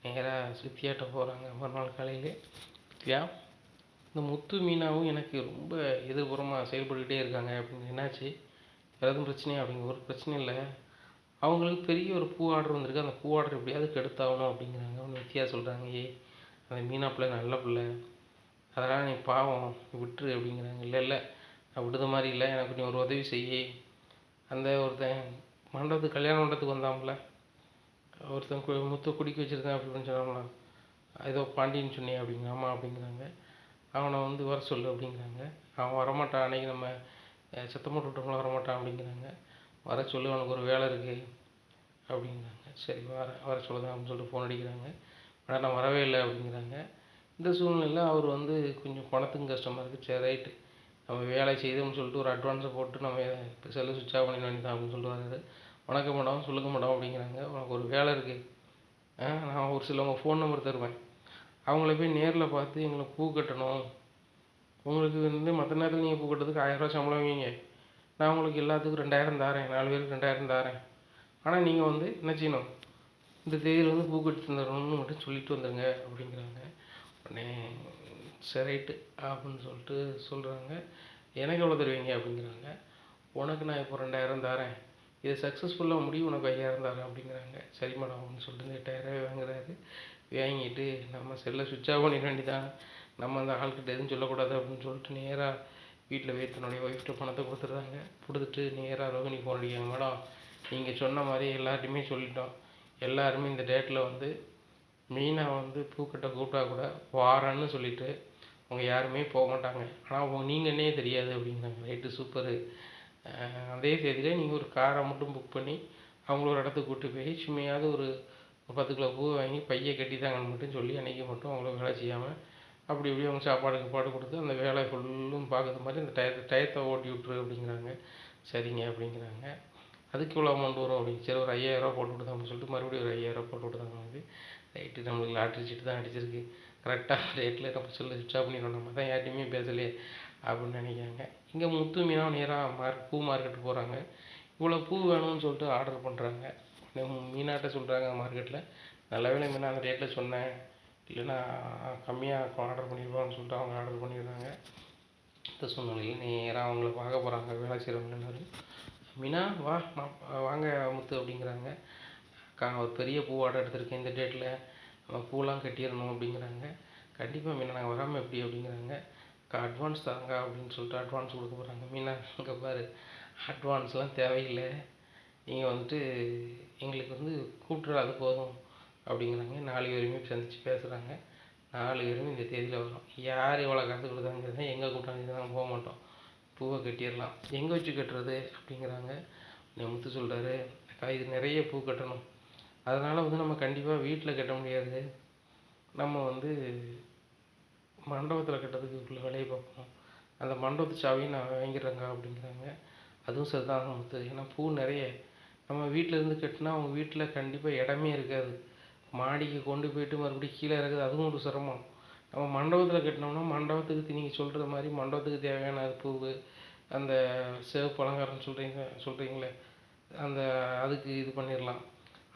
நேராக வித்யாட்ட போகிறாங்க மறுநாள் காலையில். வித்யா இந்த முத்து மீனாவும் எனக்கு ரொம்ப எதிர்ப்புறமாக செயல்பட்டுக்கிட்டே இருக்காங்க அப்படின்னு. என்னாச்சு, வேறு எதுவும் பிரச்சனையா அப்படிங்க? ஒரு பிரச்சனையும் இல்லை. அவங்களுக்கு பெரிய ஒரு பூ ஆர்டர் வந்திருக்கு. அந்த பூ ஆர்டர் எப்படியாவது கெடுத்தாகணும் அப்படிங்கிறாங்க. ஒன்று வித்தியா சொல்கிறாங்க, ஏய் அந்த மீனா பிள்ளை நல்ல பிள்ளை, அதனால் நீ பாவம் விட்டுரு அப்படிங்கிறாங்க. இல்லை இல்லை, நான் விடுத மாதிரி இல்லை, எனக்கு நீ ஒரு உதவி செய்யி. அந்த ஒருத்தன் மண்டபத்துக்கு கல்யாண மண்டபத்துக்கு வந்தான்ல, ஒருத்தன் முத்து குடிக்க வச்சுருந்தேன் அப்படின்னு சொன்னாங்களா, ஏதோ பாண்டியன்னு சொன்னியே அப்படிங்க. ஆமாம் அப்படிங்கிறாங்க. அவனை வந்து வர சொல்லு அப்படிங்கிறாங்க. அவன் வரமாட்டான், அன்றைக்கி நம்ம சத்தம் போட்டு விட்டவங்களும் வரமாட்டான் அப்படிங்கிறாங்க. வர சொல்லு, அவனுக்கு ஒரு வேலை இருக்குது அப்படிங்கிறாங்க. சரி வர சொல்லுதான் அப்படின்னு சொல்லிட்டு ஃபோன் அடிக்கிறாங்க. ஆனால் நான் வரவே இல்லை அப்படிங்கிறாங்க. இந்த சூழ்நிலையில் அவர் வந்து கொஞ்சம் பணத்துக்கும் கஷ்டமாக இருக்குது. சரி ரைட்டு, நம்ம வேலை செய்தோம்னு சொல்லிட்டு ஒரு அட்வான்ஸை போட்டு நம்ம செல்லு சுவிட்ச் ஆஃப் பண்ணி வேண்டியதான் அப்படின்னு சொல்லிட்டு வர்றாரு. வணக்கம் மேடம், சொல்லுங்க மேடம் அப்படிங்கிறாங்க. உனக்கு ஒரு வேலை இருக்குது, நான் ஒரு சிலவங்க ஃபோன் நம்பர் தருவேன், அவங்கள போய் நேரில் பார்த்து எங்களை பூ கட்டணும். உங்களுக்கு வந்து மற்ற நேரத்தில் நீங்கள் பூ கட்டுறதுக்கு 1000 சம்பளம் வைங்க, நான் உங்களுக்கு எல்லாத்துக்கும் 2000 தாரேன், 4 பேருக்கு 2000 தாரேன். ஆனால் நீங்கள் வந்து என்ன செய்யணும், இந்த தேதியில் வந்து பூ கட்டி தந்துடணும்னு மட்டும் சொல்லிட்டு வந்துடுங்க அப்படிங்கிறாங்க. உடனே சரி ரைட்டு அப்படின்னு சொல்லிட்டு சொல்கிறாங்க. எனக்கு எவ்வளோ தருவீங்க அப்படிங்கிறாங்க. உனக்கு நான் இப்போ 2000 தாரேன், இது சக்ஸஸ்ஃபுல்லாக முடியும், உனக்கு 5000 தாரேன் அப்படிங்கிறாங்க. சரி மேடம் அப்படின்னு சொல்லிட்டு 8000 வாங்குறாரு. வாங்கிட்டு நம்ம செல்லை சுவிட்ச் ஆஃப் பண்ணிட வேண்டியதான், நம்ம அந்த ஆள்கிட்ட எதுவும் சொல்லக்கூடாது அப்படின்னு சொல்லிட்டு நேராக வீட்டில் போய் தன்னுடைய ஒய்ஃப்ட்ட பணத்தை கொடுத்துட்றாங்க. கொடுத்துட்டு நேராக ரோகிணி ஃபோன் அடிக்காங்க. மேடம், நீங்கள் சொன்ன மாதிரி எல்லார்ட்டையுமே சொல்லிட்டோம், எல்லாருமே இந்த டேட்டில் வந்து மீனா வந்து பூக்கட்டை கூப்பிட்டா கூட வாரன்னு சொல்லிவிட்டு அவங்க யாருமே போக மாட்டாங்க. ஆனால் நீங்கள் என்னே தெரியாது அப்படிங்கிறாங்க. Right, super. அதே தேதியில் நீங்கள் ஒரு காரை மட்டும் புக் பண்ணி அவங்கள ஒரு இடத்துக்கு கூப்பிட்டு போய் சும்மையாவது ஒரு 10 கிலோ பூ வாங்கி பையை கட்டித்தாங்கன்னு மட்டும் சொல்லி அன்றைக்கி மட்டும் அவங்கள வேலை செய்யாமல் அப்படி இப்படி அவங்க சாப்பாடு கொடுத்து அந்த வேலை ஃபுல்லும் பார்க்குற மாதிரி அந்த டயத்தை ஓட்டி விட்ரு அப்படிங்கிறாங்க. சரிங்க அப்படிங்கிறாங்க. அதுக்கு இவ்வளோ அமௌண்ட் வரும் அப்படின்னு. சரி ஒரு 5000 போட்டு விடுதான் அப்படின்னு சொல்லிட்டு மறுபடியும் ஒரு 5000 போட்டு விடுதாங்க. வந்து ரைட்டு, நம்மளுக்கு லாட்ரி சீட்டு தான் அடிச்சிருக்கு, கரெக்டாக ரேட்டில் நம்ம சொல்லி சுவிட்ச் ஆஃப் பண்ணிடணும், நம்ம தான் யார்ட்டையுமே பேசலையே அப்படின்னு நினைக்கிறாங்க. இங்கே முத்து மீனா நேராக பூ மார்க்கெட்டு போகிறாங்க. இவ்வளோ பூ வேணும்னு சொல்லிட்டு ஆர்டர் பண்ணுறாங்க. மீனாட்ட சொல்கிறாங்க மார்க்கெட்டில், நல்ல வேலை மீனா அந்த ரேட்டில் சொன்னேன், இல்லைன்னா கம்மியாக ஆர்டர் பண்ணிடுவான்னு சொல்லிட்டு அவங்க ஆர்டர் பண்ணிடுறாங்க. இந்த சூழ்நிலையில் நேராக அவங்கள பார்க்க போகிறாங்க வேலை செய்கிறவங்க எல்லோரும். மீனா வா வாங்க முத்து அப்படிங்கிறாங்க. ஒரு பெரிய பூ ஆர்டர் எடுத்திருக்கேன், இந்த டேட்டில் நம்ம பூலாம் கட்டிடணும் அப்படிங்கிறாங்க. கண்டிப்பாக மீனா நாங்கள் வராமல் எப்படி அப்படிங்கிறாங்க. அட்வான்ஸ் தாங்க அப்படின்னு சொல்லிட்டு அட்வான்ஸ் கொடுக்க போகிறாங்க. மீனா இங்கே பாரு, அட்வான்ஸ்லாம் தேவையில்லை, நீங்கள் வந்துட்டு எங்களுக்கு வந்து கூப்பிட்றது அது போதும் அப்படிங்கிறாங்க. 4 பேருமே சந்தித்து பேசுகிறாங்க. 4 பேருமே இந்த தேதியில் வரும். யார் எவ்வளோ காசு கொடுத்தாங்கிறத எங்கே கூப்பிட்டாங்க, நாங்கள் போக மாட்டோம், பூவை கட்டிடலாம். எங்கே வச்சு கட்டுறது அப்படிங்கிறாங்க. முத்து சொல்கிறாரு, இது நிறைய பூ கட்டணும், அதனால் வந்து நம்ம கண்டிப்பாக வீட்டில் கட்ட முடியாது, நம்ம வந்து மண்டபத்தில் கட்டுறதுக்கு வேலையை பார்ப்போம், அந்த மண்டபத்து சாவியும் நான் வாங்கிடுறேங்க அப்படிங்கிறாங்க. அதுவும் சரிதான் முத்து, ஏன்னா பூ நிறைய நம்ம வீட்டில் இருந்து கட்டினா அவங்க வீட்டில் கண்டிப்பாக இடமே இருக்காது, மாடிக்கு கொண்டு போயிட்டு மறுபடியும் கீழே இருக்குது, அதுவும் ஒரு சிரமம். நம்ம மண்டபத்தில் கட்டினோம்னா மண்டபத்துக்கு நீங்கள் சொல்கிற மாதிரி மண்டபத்துக்கு தேவையான பூ, அந்த சிவப்பு அலங்காரம் சொல்கிறீங்களே அந்த அதுக்கு இது பண்ணிடலாம்.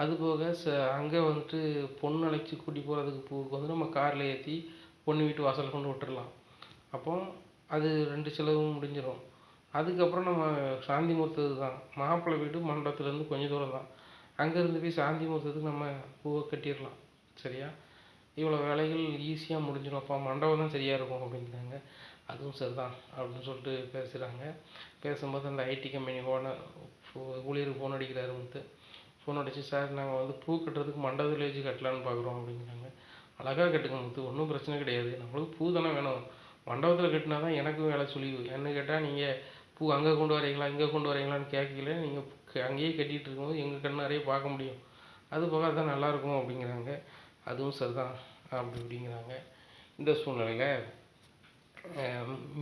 அதுபோக அங்கே வந்துட்டு பொண்ணு அழைச்சி கூட்டி போகிறதுக்கு பூவுக்கு வந்து நம்ம காரில் ஏற்றி பொண்ணு வீட்டு வாசலில் கொண்டு விட்டுடலாம். அப்போ அது 2 செலவும் முடிஞ்சிடும். அதுக்கப்புறம் நம்ம சாந்தி முகூர்த்தத்துக்கு தான், மாப்பிள்ளை வீடு மண்டபத்துலேருந்து கொஞ்சம் தூரம் தான், அங்கேருந்து போய் சாந்தி முகூர்த்தத்துக்கு நம்ம பூவை கட்டிடலாம். சரியா, இவ்வளோ வேலைகள் ஈஸியாக முடிஞ்சிடும், அப்போ மண்டபம் தான் சரியாக இருக்கும் அப்படிங்கிறாங்க. அதுவும் சரிதான் அப்படின்னு சொல்லிட்டு பேசுகிறாங்க. பேசும்போது அந்த ஐடி கம்பெனி ஊழியருக்கு ஃபோன் அடிக்கிறாரு முத்து. ஃபோன் அடித்து, சார் நாங்கள் வந்து பூ கட்டுறதுக்கு மண்டபத்தில் வச்சு கட்டலான்னு பார்க்குறோம் அப்படிங்கிறாங்க. அழகாக கட்டுங்க முத்து, ஒன்றும் பிரச்சனை கிடையாது, நம்மளுக்கு பூ தானே வேணும், மண்டபத்தில் கட்டினா தான் எனக்கும் வேலை சொல்லிவு. என்ன கேட்டால் நீங்கள் பூ அங்கே கொண்டு வரீங்களா இங்கே கொண்டு வரீங்களான்னு கேட்கல, நீங்கள் அங்கேயே கட்டிகிட்டு இருக்கும்போது எங்கள் கண் நிறைய பார்க்க முடியும், அது போக அதுதான் நல்லாயிருக்கும் அப்படிங்கிறாங்க. அதுவும் சரிதான் அப்படி இப்படிங்கிறாங்க. இந்த சூழ்நிலையில்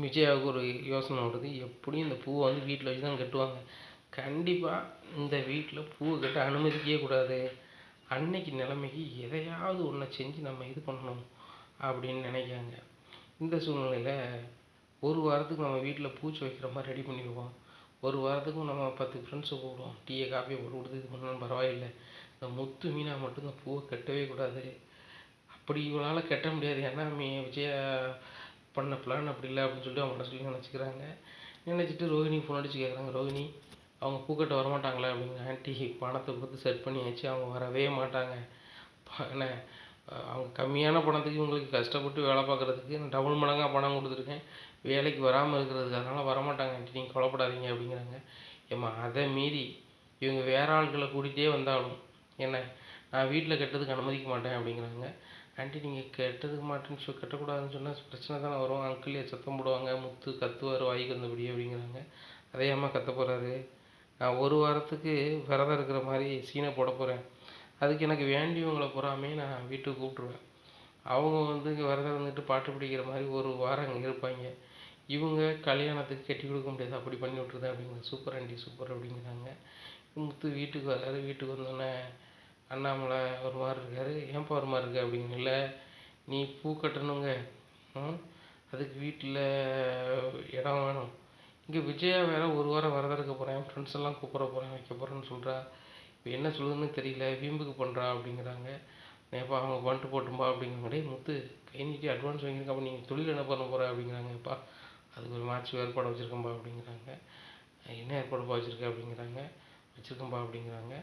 விஜயாவுக்கு ஒரு யோசனை வருது, எப்படியும் இந்த பூவை வந்து வீட்டில் வச்சு தான் கட்டுவாங்க, கண்டிப்பாக இந்த வீட்டில் பூவை கட்ட அனுமதிக்கவே கூடாது, அன்னைக்கு நிலைமைக்கு எதையாவது ஒன்றை செஞ்சு நம்ம இது பண்ணணும் அப்படின்னு நினைக்கிறாங்க. இந்த சூழ்நிலையில் ஒரு வாரத்துக்கு நம்ம வீட்டில் பூச்சி வைக்கிற மாதிரி ரெடி பண்ணிடுவோம், ஒரு வாரத்துக்கும் நம்ம 10 ஃப்ரெண்ட்ஸை கூப்பிடுவோம், டீயை காப்பியை போட்டு கொடுத்து இது பண்ணாலும் பரவாயில்லை, இந்த முத்து மீனா மட்டும் இந்த பூவை கட்டவே கூடாது, அப்படி இவளால் கட்ட முடியாது, ஏன்னா விஜயா பண்ண பிளான் அப்படி இல்லை அப்படின்னு சொல்லிட்டு அவங்க மனசுல நினச்சிக்கிறாங்க. நினச்சிட்டு ரோஹிணி ஃபோன் அடித்து கேட்குறாங்க, ரோஹிணி அவங்க பூக்கட்ட வரமாட்டாங்களா அப்படிங்கிற. ஆன்ட்டி பணத்தை கொடுத்து செட் பண்ணியாச்சு, அவங்க வரவே மாட்டாங்க. என்ன அவங்க கம்மியான பணத்துக்கு இவங்களுக்கு கஷ்டப்பட்டு வேலை பார்க்குறதுக்கு டபுள் மடங்காக பணம் கொடுத்துருக்கேன், வேலைக்கு வராமல் இருக்கிறதுக்கு, அதனால் வரமாட்டாங்க ஆன்ட்டி, நீங்கள் கவலைப்படாதீங்க அப்படிங்கிறாங்க. ஏம்மா அதை மீறி இவங்க வேற ஆட்களை கூட்டிகிட்டே வந்தாலும் என்ன நான் வீட்டில் கெட்டதுக்கு அனுமதிக்க மாட்டேன் அப்படிங்கிறாங்க. ஆன்ட்டி நீங்கள் கெட்டதுக்கு மாட்டேன்னு கட்டக்கூடாதுன்னு சொன்னால் பிரச்சனை தானே வரும், அங்கிள் சத்தம் போடுவாங்க, முத்து கத்துவார் வாய்க்கு வந்தபடி அப்படிங்கிறாங்க. அதையம்மா கத்த போகிறாரு, நான் ஒரு வாரத்துக்கு விரதம் இருக்கிற மாதிரி சீனை போட போகிறேன், அதுக்கு எனக்கு வேண்டியவங்களை பூராமே நான் வீட்டுக்கு கூப்பிட்ருவேன். அவங்க வந்து விரதம் இருந்துட்டு பாட்டு பிடிக்கிற மாதிரி ஒரு வாரம் அங்கே இருப்பாங்க, இவங்க கல்யாணத்துக்கு கட்டி கொடுக்க முடியாது, அப்படி பண்ணி விட்ருதேன் அப்படிங்கிற. சூப்பர் ஆண்டி சூப்பர் அப்படிங்கிறாங்க. முத்து வீட்டுக்கு வர்றாரு. வீட்டுக்கு வந்தோடனே அண்ணாமலை ஒரு மாதிரி இருக்கார். ஏன்ப்பா ஒரு மாதிரி இருக்கு அப்படிங்கிற. இல்லை நீ பூ கட்டணுங்க, அதுக்கு வீட்டில் இடம் வேணும். இங்கே விஜயா வேறு ஒரு வாரம் விரதம் இருக்க போகிறேன், ஃப்ரெண்ட்ஸ் எல்லாம் கூப்பிட போகிறேன், வைக்க போகிறேன்னு சொல்கிறா. இப்போ என்ன சொல்லுதுன்னு தெரியல, வீம்புக்கு பண்ணுறா அப்படிங்கிறாங்க. ஏப்பா அவங்க பண்ணிட்டு போட்டும்பா அப்படிங்கிறாங்க. முத்து கை நீட்டி அட்வான்ஸ் வாங்கியிருக்கா, அப்போ நீங்கள் தொழில் என்ன பண்ண போகிற அப்படிங்கிறாங்க. எப்பா அதுக்கு ஒரு மேட்ச் ஏற்பாடு வச்சுருக்கேன்பா அப்படிங்கிறாங்க. என்ன ஏற்பாடுப்பா வச்சுருக்க அப்படிங்கிறாங்க. வச்சுருக்கேன்பா அப்படிங்கிறாங்க.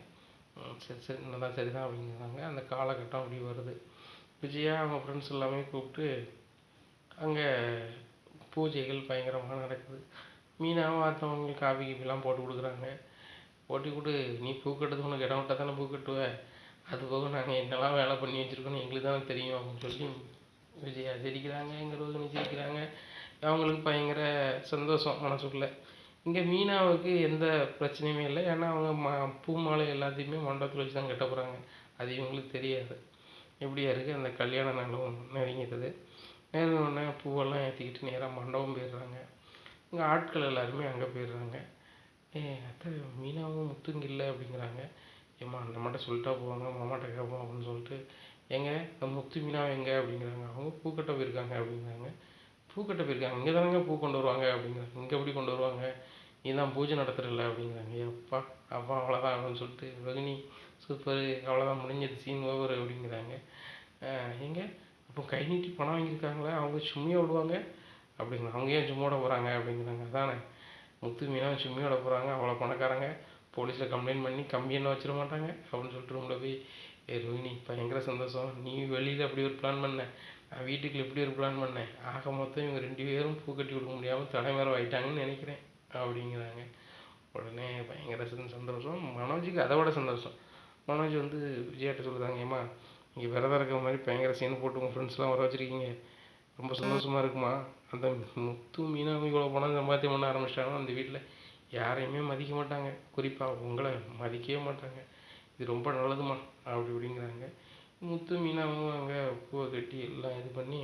சரி சரி நல்லா சரிதான் அப்படிங்கிறாங்க. அந்த காலகட்டம் அப்படி வருது. விஜயா அவங்க ஃப்ரெண்ட்ஸ் எல்லாமே கூப்பிட்டு அங்கே பூஜைகள் பயங்கரமாக நடக்குது. மீனாவும் அடுத்தவங்களுக்கு காஃபி கீஃபிலாம் போட்டு கொடுக்குறாங்க. போட்டு கொடு, நீ பூ கட்டுறதுக்கு உனக்கு இடம் விட்டால் தானே பூ கட்டுவேன், அது போக நாங்கள் என்னெல்லாம் வேலை பண்ணி வச்சுருக்கோன்னு எங்களுக்கு தானே தெரியும் அப்படின்னு சொல்லி விஜயா சிரிக்கிறாங்க. இங்கே ரோஹிணி சிரிக்கிறாங்க. அவங்களுக்கு பயங்கர சந்தோஷம் மனசுக்குள்ளே. இங்கே மீனாவுக்கு எந்த பிரச்சனையுமே இல்லை, ஏன்னா அவங்க பூ மாலை எல்லாத்தையுமே மண்டபத்தில் வச்சு தான் கட்ட போகிறாங்க. அது இவங்களுக்கு தெரியாது. எப்படியா இருக்குது, அந்த கல்யாண நாளும் நெருங்கிடுது. நேரம் பூவெல்லாம் ஏற்றிக்கிட்டு நேராக மண்டபம் போயிடுறாங்க. இங்கே ஆட்கள் எல்லாருமே அங்கே போயிடுறாங்க. அத்தை மீனாவும் முத்துங்க இல்லை அப்படிங்கிறாங்க. ஏம்மா அந்த மட்டும் சொல்லிட்டா போவாங்க, மாமாட்ட கேட்போம் அப்படின்னு சொல்லிட்டு, எங்க முத்து மீனாவும் எங்கே அப்படிங்கிறாங்க. அவங்க பூக்கட்ட போயிருக்காங்க அப்படிங்கிறாங்க. பூக்கட்ட போயிருக்காங்க, இங்கே தானங்க பூ கொண்டு வருவாங்க அப்படிங்கிறாங்க. இங்கே எப்படி கொண்டு வருவாங்க, நீ தான் பூஜை நடத்துறல அப்படிங்கிறாங்க. அப்பா அப்பா அவ்வளோதான் அப்படின்னு சொல்லிட்டு ரோகிணி சூப்பர், அவ்வளோதான் முடிஞ்சது, சீன் ஓவர் அப்படிங்கிறாங்க. எங்கே அப்போ கை நீட்டி பணம் வாங்கியிருக்காங்களே, அவங்க சும்மியாக விடுவாங்க அப்படிங்கிறாங்க. அவங்க ஏன் சும்மாட போகிறாங்க அப்படிங்கிறாங்க. அதானே முத்து மீனாவும் சும்மியோட போகிறாங்க, அவ்வளோ பணக்காரங்க, போலீஸில் கம்ப்ளைண்ட் பண்ணி கம்பி என்ன வச்சிட மாட்டாங்க அப்படின்னு சொல்லிட்டு ரூமில் போய், ரோஹிணி பயங்கர சந்தோஷம், நீ வெளியில் அப்படி ஒரு பிளான் பண்ண, நான் வீட்டுக்கு எப்படி ஒரு பிளான் பண்ணேன், ஆக மொத்தம் இவங்க 2 பேரும் பூ கட்டி கொடுக்க முடியாமல் தலைமறை ஆகிட்டாங்கன்னு நினைக்கிறேன் அப்படிங்கிறாங்க. உடனே பயங்கர சந்தோஷம். மனோஜுக்கு அதை விட சந்தோஷம். மனோஜ் வந்து விஜயாட்ட சொல்லுறாங்க, ஏம்மா இங்கே விரதம் இருக்கிற மாதிரி பயங்கர சீன் போட்டு உங்கள் ஃப்ரெண்ட்ஸ்லாம் வர வச்சுருக்கீங்க, ரொம்ப சந்தோஷமாக இருக்குமா. அந்த முத்து மீனாவும் இவ்வளோ பணம் சம்பாத்தியம் பண்ண ஆரம்பிச்சிட்டாங்கன்னா அந்த வீட்டில் யாரையுமே மதிக்க மாட்டாங்க, குறிப்பாக உங்களை மதிக்கவே மாட்டாங்க, இது ரொம்ப நல்லதுமா அப்படி இப்படிங்கிறாங்க. முத்து மீனாவும் அங்கே பூவை கட்டி எல்லாம் இது பண்ணி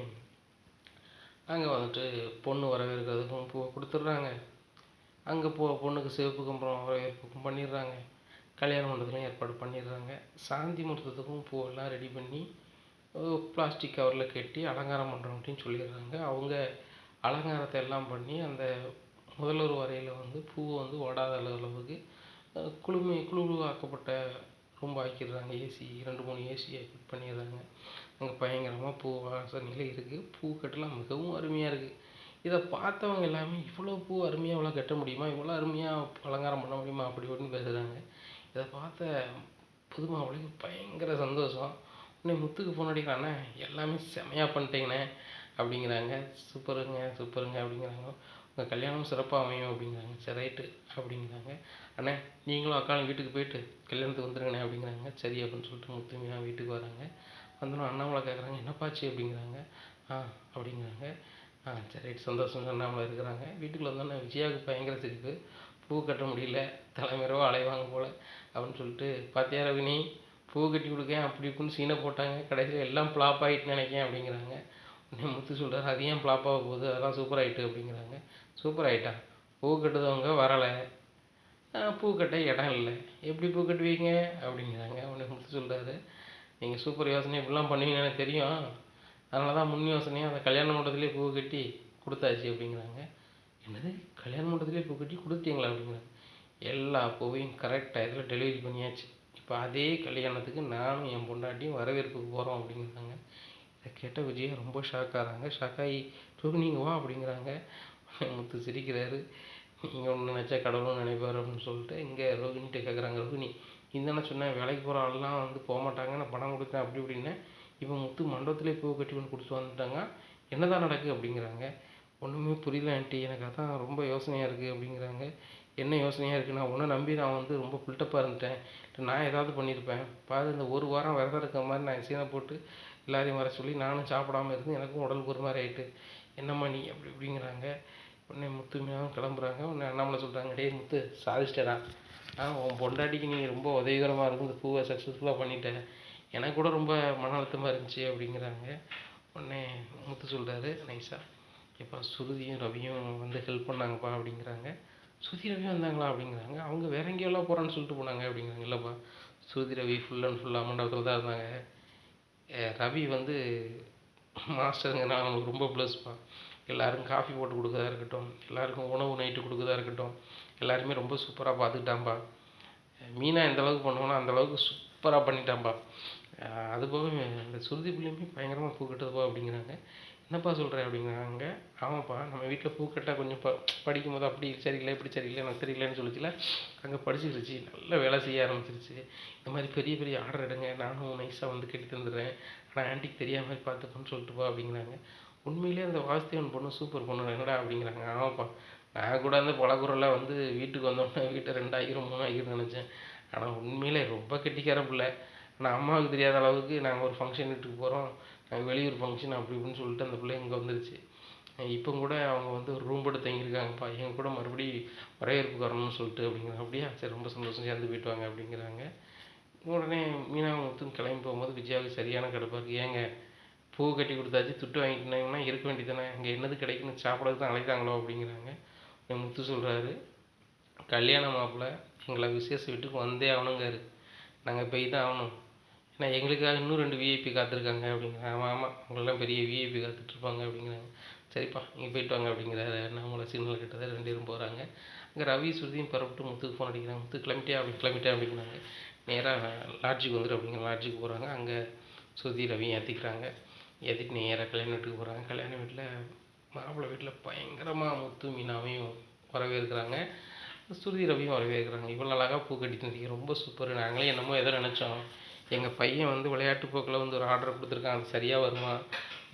அங்கே வந்துட்டு பொண்ணு வரவேற்கிறதுக்கும் பூவை கொடுத்துட்றாங்க. அங்கே பொண்ணுக்கு சிவப்பு கம்பளம் வரவேற்புக்கும் பண்ணிடுறாங்க. கல்யாண மண்டபத்துலையும் ஏற்பாடு பண்ணிடுறாங்க. சாந்தி முகூர்த்தத்துக்கும் பூவெல்லாம் ரெடி பண்ணி பிளாஸ்டிக் கவரில் கட்டி அலங்காரம் பண்ணுறோம் அப்படின்னு சொல்லிடுறாங்க. அவங்க அலங்காரத்தை எல்லாம் பண்ணி அந்த முதல்வர் வரையில் வந்து பூவை வந்து ஓடாத அளவுக்கு குழுவாக்கப்பட்ட ரூம் ஆக்கிடுறாங்க. ஏசி 2-3 ஏசியை ஃபிட் பண்ணிடுறாங்க. அங்கே பயங்கரமாக பூ வாசனையில் இருக்குது. பூக்கட்டெல்லாம் மிகவும் அருமையாக இருக்குது. இதை பார்த்தவங்க எல்லாமே இவ்வளோ பூ அருமையாக இவ்வளோ கட்ட முடியுமா, இவ்வளோ அருமையாக அலங்காரம் பண்ண முடியுமா அப்படி இப்படின்னு பேசுகிறாங்க. இதை பார்த்த புது மாப்பிள்ளைக்கு பயங்கர சந்தோஷம். உடனே முத்துக்கு ஃபோன் அடிக்கிறானே, எல்லாமே செமையாக பண்ணிட்டேங்கண்ணே அப்படிங்கிறாங்க. சூப்பருங்க சூப்பருங்க அப்படிங்கிறாங்க. உங்கள் கல்யாணம் சிறப்பாக அமையும் அப்படிங்கிறாங்க. சரி ரைட்டு அப்படிங்கிறாங்க. அண்ணே நீங்களும் அக்காலும் வீட்டுக்கு போயிட்டு கல்யாணத்துக்கு வந்துருங்கண்ணே அப்படிங்கிறாங்க. சரி அப்படின்னு சொல்லிட்டு முத்து மீனா வீட்டுக்கு வராங்க. வந்தோன்னா அண்ணாமலை கேட்குறாங்க, என்னப்பாச்சு அப்படிங்கிறாங்க. அப்படிங்கிறாங்க. சரி ரைட் சந்தோஷம் அண்ணாமலை இருக்கிறாங்க. வீட்டுக்குள்ள வந்தோன்னே விஜயாவுக்கு பயங்கர சிரிப்பு. பூ கட்ட முடியல, தலைமறைவாக அலைவாங்க போல் அப்படின்னு சொல்லிட்டு, பார்த்தியா ரவினி பூ கட்டி கொடுக்கேன் அப்படி இப்படின்னு சீனை போட்டாங்க, கடைசியில் எல்லாம் ஃப்ளாப் ஆகிட்டுன்னு நினைக்கேன் அப்படிங்கிறாங்க. உடனே முத்து சொல்கிறார், அது ஏன் ஃப்ளாப் ஆக போகுது, அதெல்லாம் சூப்பர் ஆகிட்டு அப்படிங்கிறாங்க. சூப்பர் ஆகிட்டா, பூ கட்டுதவங்க வரலை, பூ கட்ட இடம் இல்லை, எப்படி பூ கட்டுவீங்க அப்படிங்கிறாங்க. உடனே முத்து சொல்கிறாரு, நீங்கள் சூப்பர் யோசனை இப்படிலாம் பண்ணுவீங்கன்னு எனக்கு தெரியும், அதனால தான் முன் யோசனையாக அந்த கல்யாண மண்டபத்திலே பூ கட்டி கொடுத்தாச்சு அப்படிங்கிறாங்க. என்னது கல்யாண மண்டபத்திலே பூ கட்டி கொடுத்தீங்களா அப்படிங்கிறாங்க. எல்லா பூவையும் கரெக்டாக இதில் டெலிவரி பண்ணியாச்சு, இப்போ அதே கல்யாணத்துக்கு நானும் என் பொண்டாட்டியும் வரவேற்புக்கு போகிறோம் அப்படிங்கிறாங்க. இதை கேட்ட விஜயா ரொம்ப ஷாக் ஆகிறாங்க. ஷாக்காகி ரோகிணி இங்கே வா அப்படிங்கிறாங்க. முத்து சிரிக்கிறாரு. நீங்கள் ஒன்று நினச்சா கடவுளும் நினைப்பார் அப்படின்னு சொல்லிட்டு இங்கே ரோகிணிகிட்ட கேட்குறாங்க. ரோகிணி இந்தானே சொன்னேன் வேலைக்கு போகிற ஆள்லாம் வந்து போக மாட்டாங்க, நான் பணம் கொடுத்தேன் அப்படி இப்படின்னேன். இப்போ முத்து மண்டபத்திலே பூ கட்டி கொண்டு கொடுத்துட்டு வந்துட்டாங்க, என்ன தான் நடக்குது அப்படிங்கிறாங்க. ஒன்றுமே புரியல ஆண்டி, எனக்கு அதான் ரொம்ப யோசனையாக இருக்குது அப்படிங்கிறாங்க. என்ன யோசனையாக இருக்குது, நான் உன்னை நம்பி நான் வந்து ரொம்ப பில்டப்பாக இருந்துட்டேன், நான் ஏதாவது பண்ணியிருப்பேன் பாரு. இந்த ஒரு வாரம் விரதம் இருக்கிற மாதிரி நான் சீனை போட்டு எல்லாரையும் வர சொல்லி நானும் சாப்பிடாம இருந்து எனக்கும் உடலுக்கு ஒரு மாதிரி ஆகிட்டு, என்னம்மா நீ அப்படி இப்படிங்கிறாங்க. உடனே முத்து மீனாவும் கிளம்புறாங்க. உடனே அண்ணாமலை சொல்கிறாங்க, டேய் முத்து சாதிச்சிட்டடா, உன் பொண்டாட்டிக்கு நீ ரொம்ப உதவிகரமாக இருந்து இந்த பூவை சக்ஸஸ்ஃபுல்லாக பண்ணிட்டேன், எனக்கு கூட ரொம்ப மன அழுத்தமாக இருந்துச்சு அப்படிங்கிறாங்க. உடனே முத்து சொல்கிறாரு நைஸா, எப்பா சுருதியும் ரவியும் வந்து ஹெல்ப் பண்ணாங்கப்பா அப்படிங்கிறாங்க. சுருதி ரவியும் வந்தாங்களா அப்படிங்கிறாங்க. அவங்க வேற எங்கேயெல்லாம் போகிறான்னு சொல்லிட்டு போனாங்க அப்படிங்கிறாங்க. இல்லைப்பா சுருதி ரவி ஃபுல் அண்ட் ஃபுல்லாக மண்டபத்தில் தான் இருந்தாங்க. ரவி வந்து மாஸ்டருங்கன்னா அவங்களுக்கு ரொம்ப ப்ளஸ்ப்பா. எல்லாருக்கும் காஃபி போட்டு கொடுக்கறதா இருக்கட்டும், எல்லாருக்கும் உணவு நைட்டு கொடுக்கறதா இருக்கட்டும், எல்லாருமே ரொம்ப சூப்பராக பார்த்துக்கிட்டான்பா. மீனா எந்த அளவுக்கு பண்ணுவோன்னா அந்த அளவுக்கு சூப்பராக பண்ணிட்டான்பா. அதுபோக இந்த சுருதி பிள்ளையுமே பயங்கரமாக பூ கட்டுதுப்பா அப்படிங்கிறாங்க. என்னப்பா சொல்கிற அப்படிங்கிறாங்க. ஆமாப்பா நம்ம வீட்டில் பூ கட்டால் கொஞ்சம் படிக்கும்போது அப்படி சரியில்லை இப்படி சரியில்லை எனக்கு தெரியலன்னு சொல்லிச்சுல, அங்கே படிச்சிருச்சு, நல்ல வேலை செய்ய ஆரம்பிச்சிருச்சு. இந்த மாதிரி பெரிய பெரிய ஆர்டர் எடுங்க, நானும் நைஸாக வந்து கட்டி தந்துடுறேன், ஆனால் ஆன்ட்டிக்கு தெரியாத மாதிரி பார்த்துக்கோன்னு சொல்லிட்டுப்பா அப்படிங்கிறாங்க. உண்மையிலே அந்த வாசுதேவன் பொண்ணு சூப்பர் பொண்ணு என்னடா அப்படிங்கிறாங்க. ஆமாப்பா நான் கூட அந்த பழகுறலாம் வந்து வீட்டுக்கு வந்தோடனே வீட்டை 2000 3000 நினச்சேன், ஆனால் உண்மையிலே ரொம்ப கெட்டிக்கார பிள்ளை. ஆனால் அம்மாவுக்கு தெரியாத அளவுக்கு நாங்கள் ஒரு ஃபங்க்ஷன் வீட்டுக்கு போகிறோம், நாங்கள் வெளியூர் ஃபங்க்ஷன் அப்படி இப்படின்னு சொல்லிட்டு அந்த பிள்ளை இங்கே வந்துருச்சு. இப்போ கூட அவங்க வந்து ஒரு ரூம் போட்டு தங்கியிருக்காங்கப்பா, எங்கள் கூட மறுபடி வரவேற்புக்கு வரணும்னு சொல்லிட்டு அப்படிங்கிறாங்க. அப்படியா சரி ரொம்ப சந்தோஷம், சேர்ந்து போயிட்டு வாங்க அப்படிங்கிறாங்க. உடனே மீனா முத்தும் கிளம்பி போகும்போது விஜயாவுக்கு சரியான கடுப்பாக இருக்குது. ஏங்க பூ கட்டி கொடுத்தாச்சு, துட்டு வாங்கிட்டுனாங்கன்னா இருக்க வேண்டியதானே, இங்கே என்னது கிடைக்குன்னு சாப்பிட்றதுக்கு தான் அழைத்தாங்களோ அப்படிங்கிறாங்க. முத்து சொல்கிறாரு, கல்யாண மாப்பிள்ளை எங்களை விசேஷ வீட்டுக்கு வந்தே ஆகணுங்காரு, நாங்கள் போய் தான் ஆகணும், ஏன்னா எங்களுக்காக இன்னும் 2 விஐபி காத்திருக்காங்க அப்படிங்கிறாங்க. ஆமாம் ஆமாம் உங்களெல்லாம் பெரிய விஐபி காத்துட்ருப்பாங்க அப்படிங்கிறாங்க. சரிப்பா நீங்கள் போயிட்டு வாங்க அப்படிங்கிறாரு. நம்மளை சிக்னல் கிட்டதை 2 பேரும் போகிறாங்க. அங்கே ரவி சுருதியும் புறப்பட்டு முத்துக்கு ஃபோன் அடிக்கிறாங்க. முத்து கிளம்பிட்டே கிளம்பிட்டேன் அப்படிங்கிறாங்க. நேராக லாட்ஜுக்கு வந்துடும் அப்படிங்கிற லாட்ஜுக்கு போகிறாங்க. அங்கே சுருதி ரவியும் ஏற்றிக்கிறாங்க. ஏற்றிட்டு நேராக கல்யாண வீட்டுக்கு போகிறாங்க. கல்யாண வீட்டில் மாப்பிள்ளை வீட்டில் பயங்கரமாக முத்து மீனாவையும் வரவேற்கிறாங்க, சுருதி ரவியும் வரவேற்கிறாங்க. இவ்வளோ அழகாக பூ கட்டி தந்தீங்க, ரொம்ப சூப்பர், நாங்களே என்னமோ எதோ நினச்சோம், எங்கள் பையன் வந்து விளையாட்டு போக்கில் வந்து ஒரு ஆர்டர் கொடுத்துருக்கான், அது சரியாக வருமா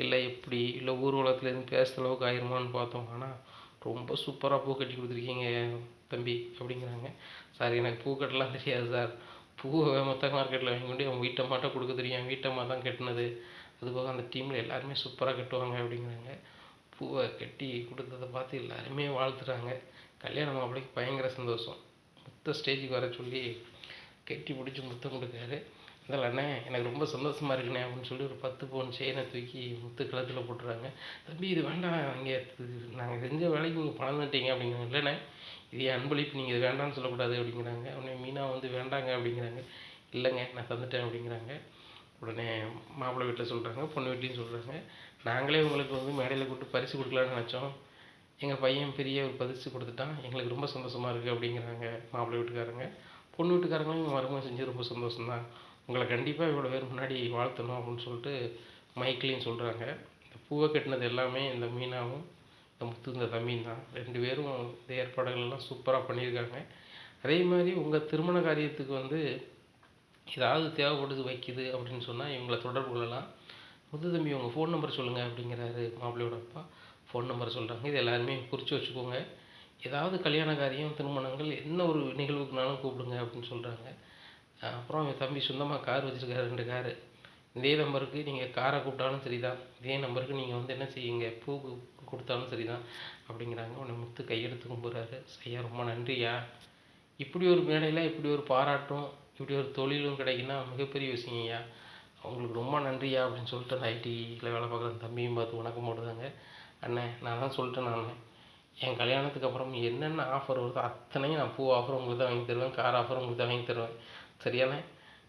இல்லை எப்படி, இல்லை ஊர்வலத்தில் எதுவும் பேசுகிற அளவுக்கு ஆயிருமான்னு பார்த்தோம், ஆனால் ரொம்ப சூப்பராக பூ கட்டி கொடுத்துருக்கீங்க தம்பி அப்படிங்கிறாங்க. சார் எனக்கு பூ கட்டலாம் தெரியாது சார், பூவை மொத்த மார்க்கெட்டில் வாங்கி கொண்டு அவன் வீட்டம்மாட்ட கொடுக்க தெரியும், என் வீட்டம்மா தான் கட்டினது, அதுபோக அந்த டீமில் எல்லாருமே சூப்பராக கட்டுவாங்க அப்படிங்கிறாங்க. பூவை கட்டி கொடுத்ததை பார்த்து எல்லாருமே வாழ்த்துறாங்க. கல்யாண மாப்பிள்ளைக்கு பயங்கர சந்தோஷம். மொத்த ஸ்டேஜுக்கு வர சொல்லி கட்டி பிடிச்சி முத்தம் கொடுக்காரு. அதில் அண்ணே எனக்கு ரொம்ப சந்தோஷமாக இருக்குண்ணே அப்படின்னு சொல்லி ஒரு 10 பவுன் செயினை தூக்கி முத்து கழுத்தில் போட்டுறாங்க. தம்பி இது வேண்டாம், இங்கே நாங்கள் செஞ்ச வேலைக்கு நீங்கள் பணம் தந்துட்டீங்க அப்படிங்கிறாங்க. இல்லைண்ணே இது அன்பளிப்பு, நீங்கள் இது வேண்டாம்னு சொல்லக்கூடாது அப்படிங்கிறாங்க. உடனே மீனா வந்து வேண்டாங்க அப்படிங்கிறாங்க. இல்லைங்க நான் தந்துட்டேன் அப்படிங்கிறாங்க. உடனே மாப்பிள்ளை வீட்டில் சொல்கிறாங்க, பொண்ணு வீட்லேயும் சொல்கிறாங்க, நாங்களே உங்களுக்கு வந்து மேடையில் கூப்பிட்டு பரிசு கொடுக்கலான்னு நினச்சோம், எங்கள் பையன் பெரிய ஒரு பரிசு கொடுத்துட்டான், எங்களுக்கு ரொம்ப சந்தோஷமாக இருக்குது அப்படிங்கிறாங்க மாப்பிள்ளை வீட்டுக்காரங்க. பொண்ணு வீட்டுக்காரங்களும் மருமகன் செஞ்சு ரொம்ப சந்தோஷம்தான், உங்களை கண்டிப்பாக இவ்வளோ பேர் முன்னாடி வாழ்த்தணும் அப்படின்னு சொல்லிட்டு மைக்லேயும் சொல்கிறாங்க. இந்த பூவை கட்டினது எல்லாமே இந்த மீனாவும் இந்த முத்து இந்த தம்பியும் தான். 2 பேரும் இந்த ஏற்பாடுகள்லாம் சூப்பராக பண்ணியிருக்காங்க. அதே மாதிரி உங்கள் திருமண காரியத்துக்கு வந்து ஏதாவது தேவைப்படுது வைக்குது அப்படின்னு சொன்னால் இவங்களை தொடர்பு கொள்ளலாம். முத்து தம்பி உங்கள் ஃபோன் நம்பர் சொல்லுங்கள் அப்படிங்கிறாரு மாப்பிள்ளையோட அப்பா. ஃபோன் நம்பர் சொல்கிறாங்க, இது எல்லாருமே குறித்து வச்சுக்கோங்க, ஏதாவது கல்யாண காரியம் திருமணங்கள் என்ன ஒரு நிகழ்வுக்குனாலும் கூப்பிடுங்க அப்படின்னு சொல்கிறாங்க. அப்புறம் என் தம்பி சொந்தமாக கார் வச்சுருக்காரு, 2 காரு, இதே நம்பருக்கு நீங்கள் காரை கூப்பிட்டாலும் சரி தான், இதே நம்பருக்கு நீங்கள் வந்து என்ன செய்யுங்க பூ கொடுத்தாலும் சரி தான் அப்படிங்கிறாங்க. உன்னை முத்து கையெடுத்து கும்பிட்றாரு. ஐயா ரொம்ப நன்றியா, இப்படி ஒரு மேடையில் இப்படி ஒரு பாராட்டும் இப்படி ஒரு தொழிலும் கிடைக்குன்னா மிகப்பெரிய விஷயம் ஐயா, அவங்களுக்கு ரொம்ப நன்றியா அப்படின்னு சொல்லிட்டு அந்த ஐடியில் வேலை பார்க்குற தம்பியும் பார்த்து வணக்கம் போடுதாங்க. அண்ணன் நான் தான் சொல்லிட்டேன், நான் என் கல்யாணத்துக்கு அப்புறம் என்னென்ன ஆஃபர் வருதோ அத்தனையும் நான் பூ ஆஃபர் உங்களுக்கு தான் வாங்கி தருவேன், கார் ஆஃபர் உங்களுக்கு தான் வாங்கி தருவேன், சரியானே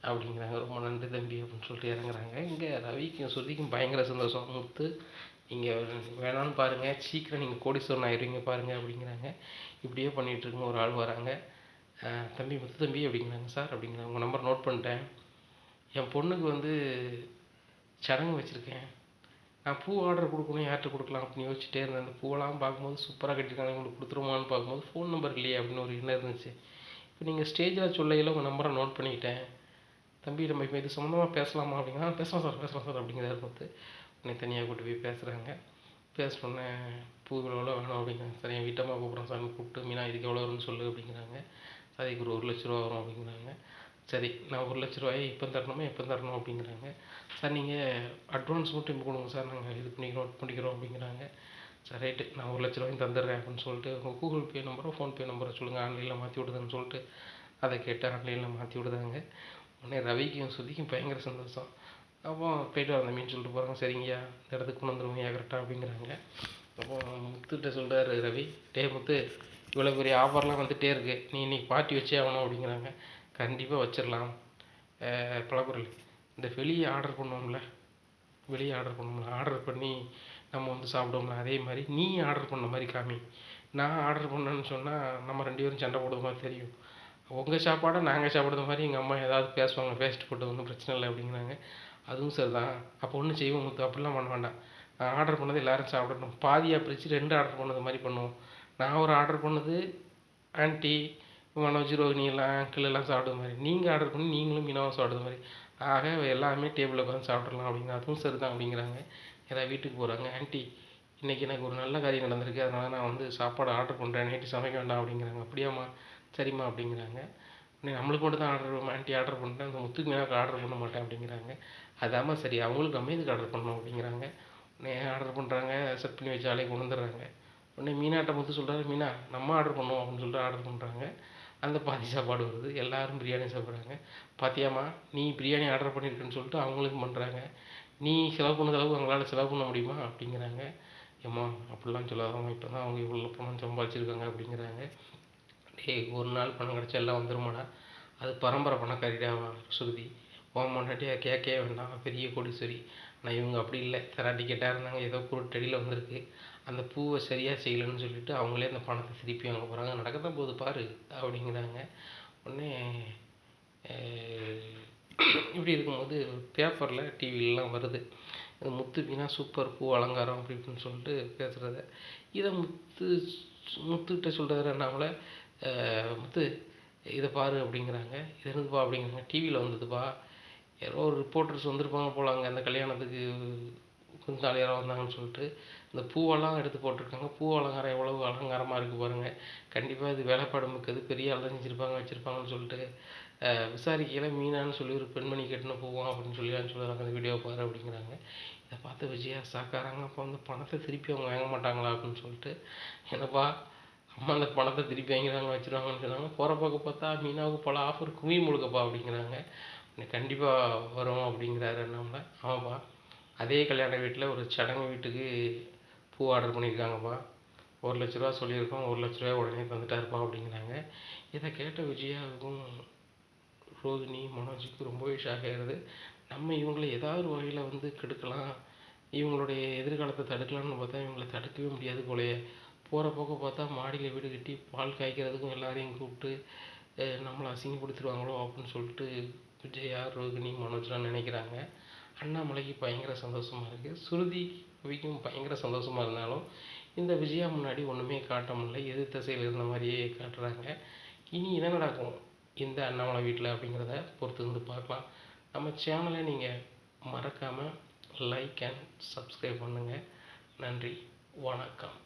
அப்படிங்கிறாங்க. ரொம்ப நன்றி தம்பி அப்படின்னு சொல்லிட்டு இறங்குறாங்க. இங்கே ரவிக்கும் சுருதிக்கும் பயங்கர சந்தோஷம். முத்து நீங்கள் வேணான்னு பாருங்கள், சீக்கிரம் நீங்கள் கோடீஸ்வரன் ஆயிடுவீங்க பாருங்கள் அப்படிங்கிறாங்க. இப்படியே பண்ணிகிட்ருக்குங்க ஒரு ஆள் வராங்க. தம்பி முத்து தம்பி அப்படிங்கிறாங்க. சார் அப்படிங்கிறாங்க, உங்கள் நம்பர் நோட் பண்ணிட்டேன், என் பொண்ணுக்கு வந்து சடங்கு வச்சுருக்கேன், நான் பூ ஆர்டர் கொடுக்கணும், யார்கிட்ட கொடுக்கலாம் அப்படின்னு யோசிச்சுட்டே இருந்தேன். அந்த பூவெல்லாம் பார்க்கும்போது சூப்பராக கட்டியிருக்காங்க, உங்களுக்கு கொடுத்துருமான்னு பார்க்கும்போது ஃபோன் நம்பர் இல்லையே அப்படின்னு ஒரு எண்ணம் இருந்துச்சு. இப்போ நீங்கள் ஸ்டேஜில் சொல்லையில் உங்கள் நம்பரை நோட் பண்ணிக்கிட்டேன். தம்பி நம்ம இப்போ இது சம்மந்தமாக பேசலாமா அப்படின்னா, பேசலாம் சார் அப்படிங்கிறாரு முத்து. உடனே தனியாக கூட்டி போய் பேசுகிறாங்க. பேசினோன்னே பூ இவ்வளோ வேணும் அப்படிங்கிறாங்க. சார் என் வீட்டம்மா கூப்பிட்றேன் சார்னு கூப்பிட்டு, மீனா இதுக்கு எவ்வளோ வரும்னு சொல்லு அப்படிங்கிறாங்க. சார் இதுக்கு ஒரு 1,00,000 ரூபா வரும் அப்படிங்கிறாங்க. சரி நான் 1,00,000 ரூபாயை இப்போ தரணுமா எப்போ தரணும் அப்படிங்கிறாங்க. சார் நீங்கள் அட்வான்ஸ் மட்டும் இப்போ கொடுங்க சார், நாங்கள் இது பண்ணிக்கிறோம் அப்படிங்கிறாங்க. சார் ரைட்டு நான் 1,00,000 ரூபாயும் தந்துடுறேன் அப்படின்னு சொல்லிட்டு, உங்கள் கூகுள் பே நம்பரோ ஃபோன்பே நம்பரை சொல்லுங்கள், ஆன்லைனில் மாற்றி விடுதுன்னு சொல்லிட்டு அதை கேட்டு ஆன்லைனில் மாற்றி விடுதாங்க. உடனே ரவிக்கும் சுதிக்கும் பயங்கர சந்தோஷம். அப்போ போய்ட்டு வரேன் மீன் சொல்லிட்டு போகிறாங்க. சரிங்கய்யா இந்த இடத்துக்கு கொண்டு வந்துடுவோம் கரெக்டாக அப்படிங்கிறாங்க. அப்போ முத்துக்கிட்ட சொல்கிறாரு ரவி, முத்து இவ்வளோ பெரிய ஆஃபர்லாம் வந்துகிட்டே இருக்குது, நீ இன்றைக்கி பார்ட்டி வச்சே ஆகணும் அப்படிங்கிறாங்க. கண்டிப்பாக வச்சிடலாம். பலபொருள் இந்த வெளியே ஆர்டர் பண்ணுவோம்ல, ஆர்டர் பண்ணி நம்ம வந்து சாப்பிடுவோம்ல, அதே மாதிரி நீ ஆர்டர் பண்ண மாதிரி காமி. நான் ஆர்டர் பண்ணேன்னு சொன்னால் நம்ம 2 பேரும் சண்டை போடுற மாதிரி தெரியும். உங்கள் சாப்பாடை நாங்கள் சாப்பிட்ற மாதிரி எங்கள் அம்மா ஏதாவது பேசுவாங்க, பேசிட்டு போட்டு ஒன்றும் பிரச்சனை இல்லை அப்படிங்கிறாங்க. அதுவும் சரி தான், அப்போ ஒன்றும் செய்வோம் முத்து, அப்படிலாம் பண்ண வேண்டாம். நான் ஆர்டர் பண்ணது எல்லோரும் சாப்பிடணும், பாதியாக பிரித்து 2 ஆர்டர் பண்ணது மாதிரி பண்ணுவோம். நான் ஒரு ஆர்டர் பண்ணது ஆன்ட்டி மனோஜ் ரோஹினி எல்லாம் அங்கிள் எல்லாம் சாப்பிட்ற மாதிரி, நீங்கள் ஆர்டர் பண்ணி நீங்களும் மீனாவும் சாப்பிட்ற மாதிரி, ஆக எல்லாமே டேபிளில் உட்காந்து சாப்பிட்றலாம் அப்படிங்கிற. அதுவும் சரி தான் அப்படிங்கிறாங்க. ஏதாவது வீட்டுக்கு போகிறாங்க. ஆன்ட்டி இன்றைக்கி எனக்கு ஒரு நல்ல காரியம் நடந்திருக்கு, அதனால் நான் வந்து சாப்பாடு ஆர்டர் பண்ணுறேன், நைட்டு சமைக்க வேண்டாம் அப்படிங்கிறாங்க. அப்படியாம்மா, சரிம்மா அப்படிங்கிறாங்க. நம்மளுக்கு மட்டும் தான் ஆன்ட்டி ஆர்டர் பண்ணிட்டேன், அந்த முத்துக்கு மீனாவுக்கு ஆர்டர் பண்ண மாட்டேன் அப்படிங்கிறாங்க. அதாம்மா சரி, அவங்களுக்கு நம்ம எதுக்கு ஆர்டர் பண்ணணும் அப்படிங்கிறாங்க. உடனே ஆர்டர் பண்ணுறாங்க, செட் பண்ணி வச்சு ஆளே கொண்டு வந்துடுறாங்க. உடனே மீனாட்ட முத்து சொல்கிறாரு, மீனா நம்ம ஆர்டர் பண்ணுவோம் அப்படின்னு சொல்லிட்டு ஆர்டர் பண்ணுறாங்க. அந்த பாதி சாப்பாடு வருது, எல்லோரும் பிரியாணி சாப்பிட்றாங்க. பாத்தியாம்மா நீ பிரியாணி ஆர்டர் பண்ணியிருக்குன்னு சொல்லிட்டு அவங்களுக்கும் பண்ணுறாங்க. நீ செலவு பண்ண அளவுக்கு அவங்களால செலவு பண்ண முடியுமா அப்படிங்கிறாங்க. ஏம்மா அப்படிலாம் சொல்லாதவங்க, இப்போ தான் அவங்க இவ்வளோ பணம் சம்பாதிச்சிருக்காங்க அப்படிங்கிறாங்க. ஒரு நாள் பணம் கிடச்சா எல்லாம் வந்துருமாடா, அது பரம்பரை பணக்காரிடா சுருதி, உன் பொண்டாட்டியா கேட்கவே வேண்டாம், பெரிய கோடீஸ்வரி. ஆனால் இவங்க அப்படி இல்லை, டிக்கெட்டாக இருந்தாங்க, ஏதோ குருட்டடியில் வந்திருக்கு, அந்த பூவை சரியாக செய்யலைன்னு சொல்லிட்டு அவங்களே அந்த பணத்தை திருப்பி வாங்க போகிறாங்க, நடக்கத்தான் போகுது பாரு அப்படிங்கிறாங்க. உடனே இப்படி இருக்கும்போது பேப்பரில் டிவிலெலாம் வருது, அது முத்து மீனா சூப்பர் பூ அலங்காரம் அப்படி இப்படின்னு சொல்லிட்டு பேசுகிறத. இதை முத்துக்கிட்ட சொல்கிறாரு அண்ணாமலை, முத்து இதை பாரு அப்படிங்கிறாங்க. இது என்னதுப்பா அப்படிங்கிறாங்க. டிவியில் வந்ததுப்பா, யாரோ ஒரு ரிப்போர்ட்டர்ஸ் வந்திருப்பாங்க போல் அங்கே அந்த கல்யாணத்துக்கு விருந்தாளியாராக வந்தாங்கன்னு சொல்லிட்டு இந்த பூவெல்லாம் எடுத்து போட்டிருக்காங்க. பூ அலங்காரம் எவ்வளவு அலங்காரமாக இருக்குது பாருங்கள், கண்டிப்பாக இது வேலைப்பாடு மிக்கது, பெரிய ஆள் தான் செஞ்சுருப்பாங்க வச்சுருப்பாங்கன்னு சொல்லிட்டு விசாரிக்கையில் மீனான்னு சொல்லி ஒரு பெண்மணி கட்டின பூவான் அப்படின்னு சொல்லுறாங்க. அந்த வீடியோ பாரு அப்படிங்கிறாங்க. இதை பார்த்து விஜயா சாக்காராங்க. அப்போ வந்து பணத்தை திருப்பி அவங்க வாங்க மாட்டாங்களா அப்படின்னு சொல்லிட்டு, என்னப்பா அம்மா அந்த பணத்தை திருப்பி வாங்கிறாங்க வச்சுருவாங்கன்னு சொன்னாங்க. போகிற பக்கம் பார்த்தா மீனாவுக்கு பல ஆஃபர் குமி முழுக்கப்பா அப்படிங்கிறாங்க. கண்டிப்பாக வரும் அப்படிங்கிறாரு நம்ம. ஆமாப்பா, அதே கல்யாண வீட்டில் ஒரு சடங்கு வீட்டுக்கு பூ ஆர்டர் பண்ணியிருக்காங்கப்பா, 1,00,000 ரூபா சொல்லியிருக்கோம், 1,00,000 ரூபாய் உடனே தந்துட்டாருப்பா அப்படிங்கிறாங்க. இதை கேட்ட விஜயாவுக்கும் ரோஹினி மனோஜுக்கு ரொம்பவே ஷாக் ஆகிடுது. நம்ம இவங்களை ஏதாவது ஒரு வகையில் வந்து கெடுக்கலாம், இவங்களுடைய எதிர்காலத்தை தடுக்கலாம்னு பார்த்தா இவங்களை தடுக்கவே முடியாது போலயே. போகிற போக்க பார்த்தா மாடியில் வீடு கட்டி பால் காய்க்கிறதுக்கும் எல்லாரையும் கூப்பிட்டு நம்மளை அசிங்கப்படுத்திடுவாங்களோ அப்படின்னு சொல்லிட்டு விஜயா ரோஹினி மனோஜ்லாம் நினைக்கிறாங்க. அண்ணாமலைக்கு பயங்கர சந்தோஷமாக இருக்குது, சுருதி கவிக்கும் பயங்கர சந்தோஷமாக இருந்தாலும் இந்த விஜயா முன்னாடி ஒன்றுமே காட்ட முடியல, எதிர் திசையில் இருந்த மாதிரியே காட்டுறாங்க. இனி என்ன நடக்கும் இந்த அண்ணாமலை வீட்டில் அப்படிங்கிறத பொறுத்து வந்து பார்க்கலாம். நம்ம சேனலை நீங்கள் மறக்காமல் லைக் அண்ட் சப்ஸ்கிரைப் பண்ணுங்கள். நன்றி, வணக்கம்.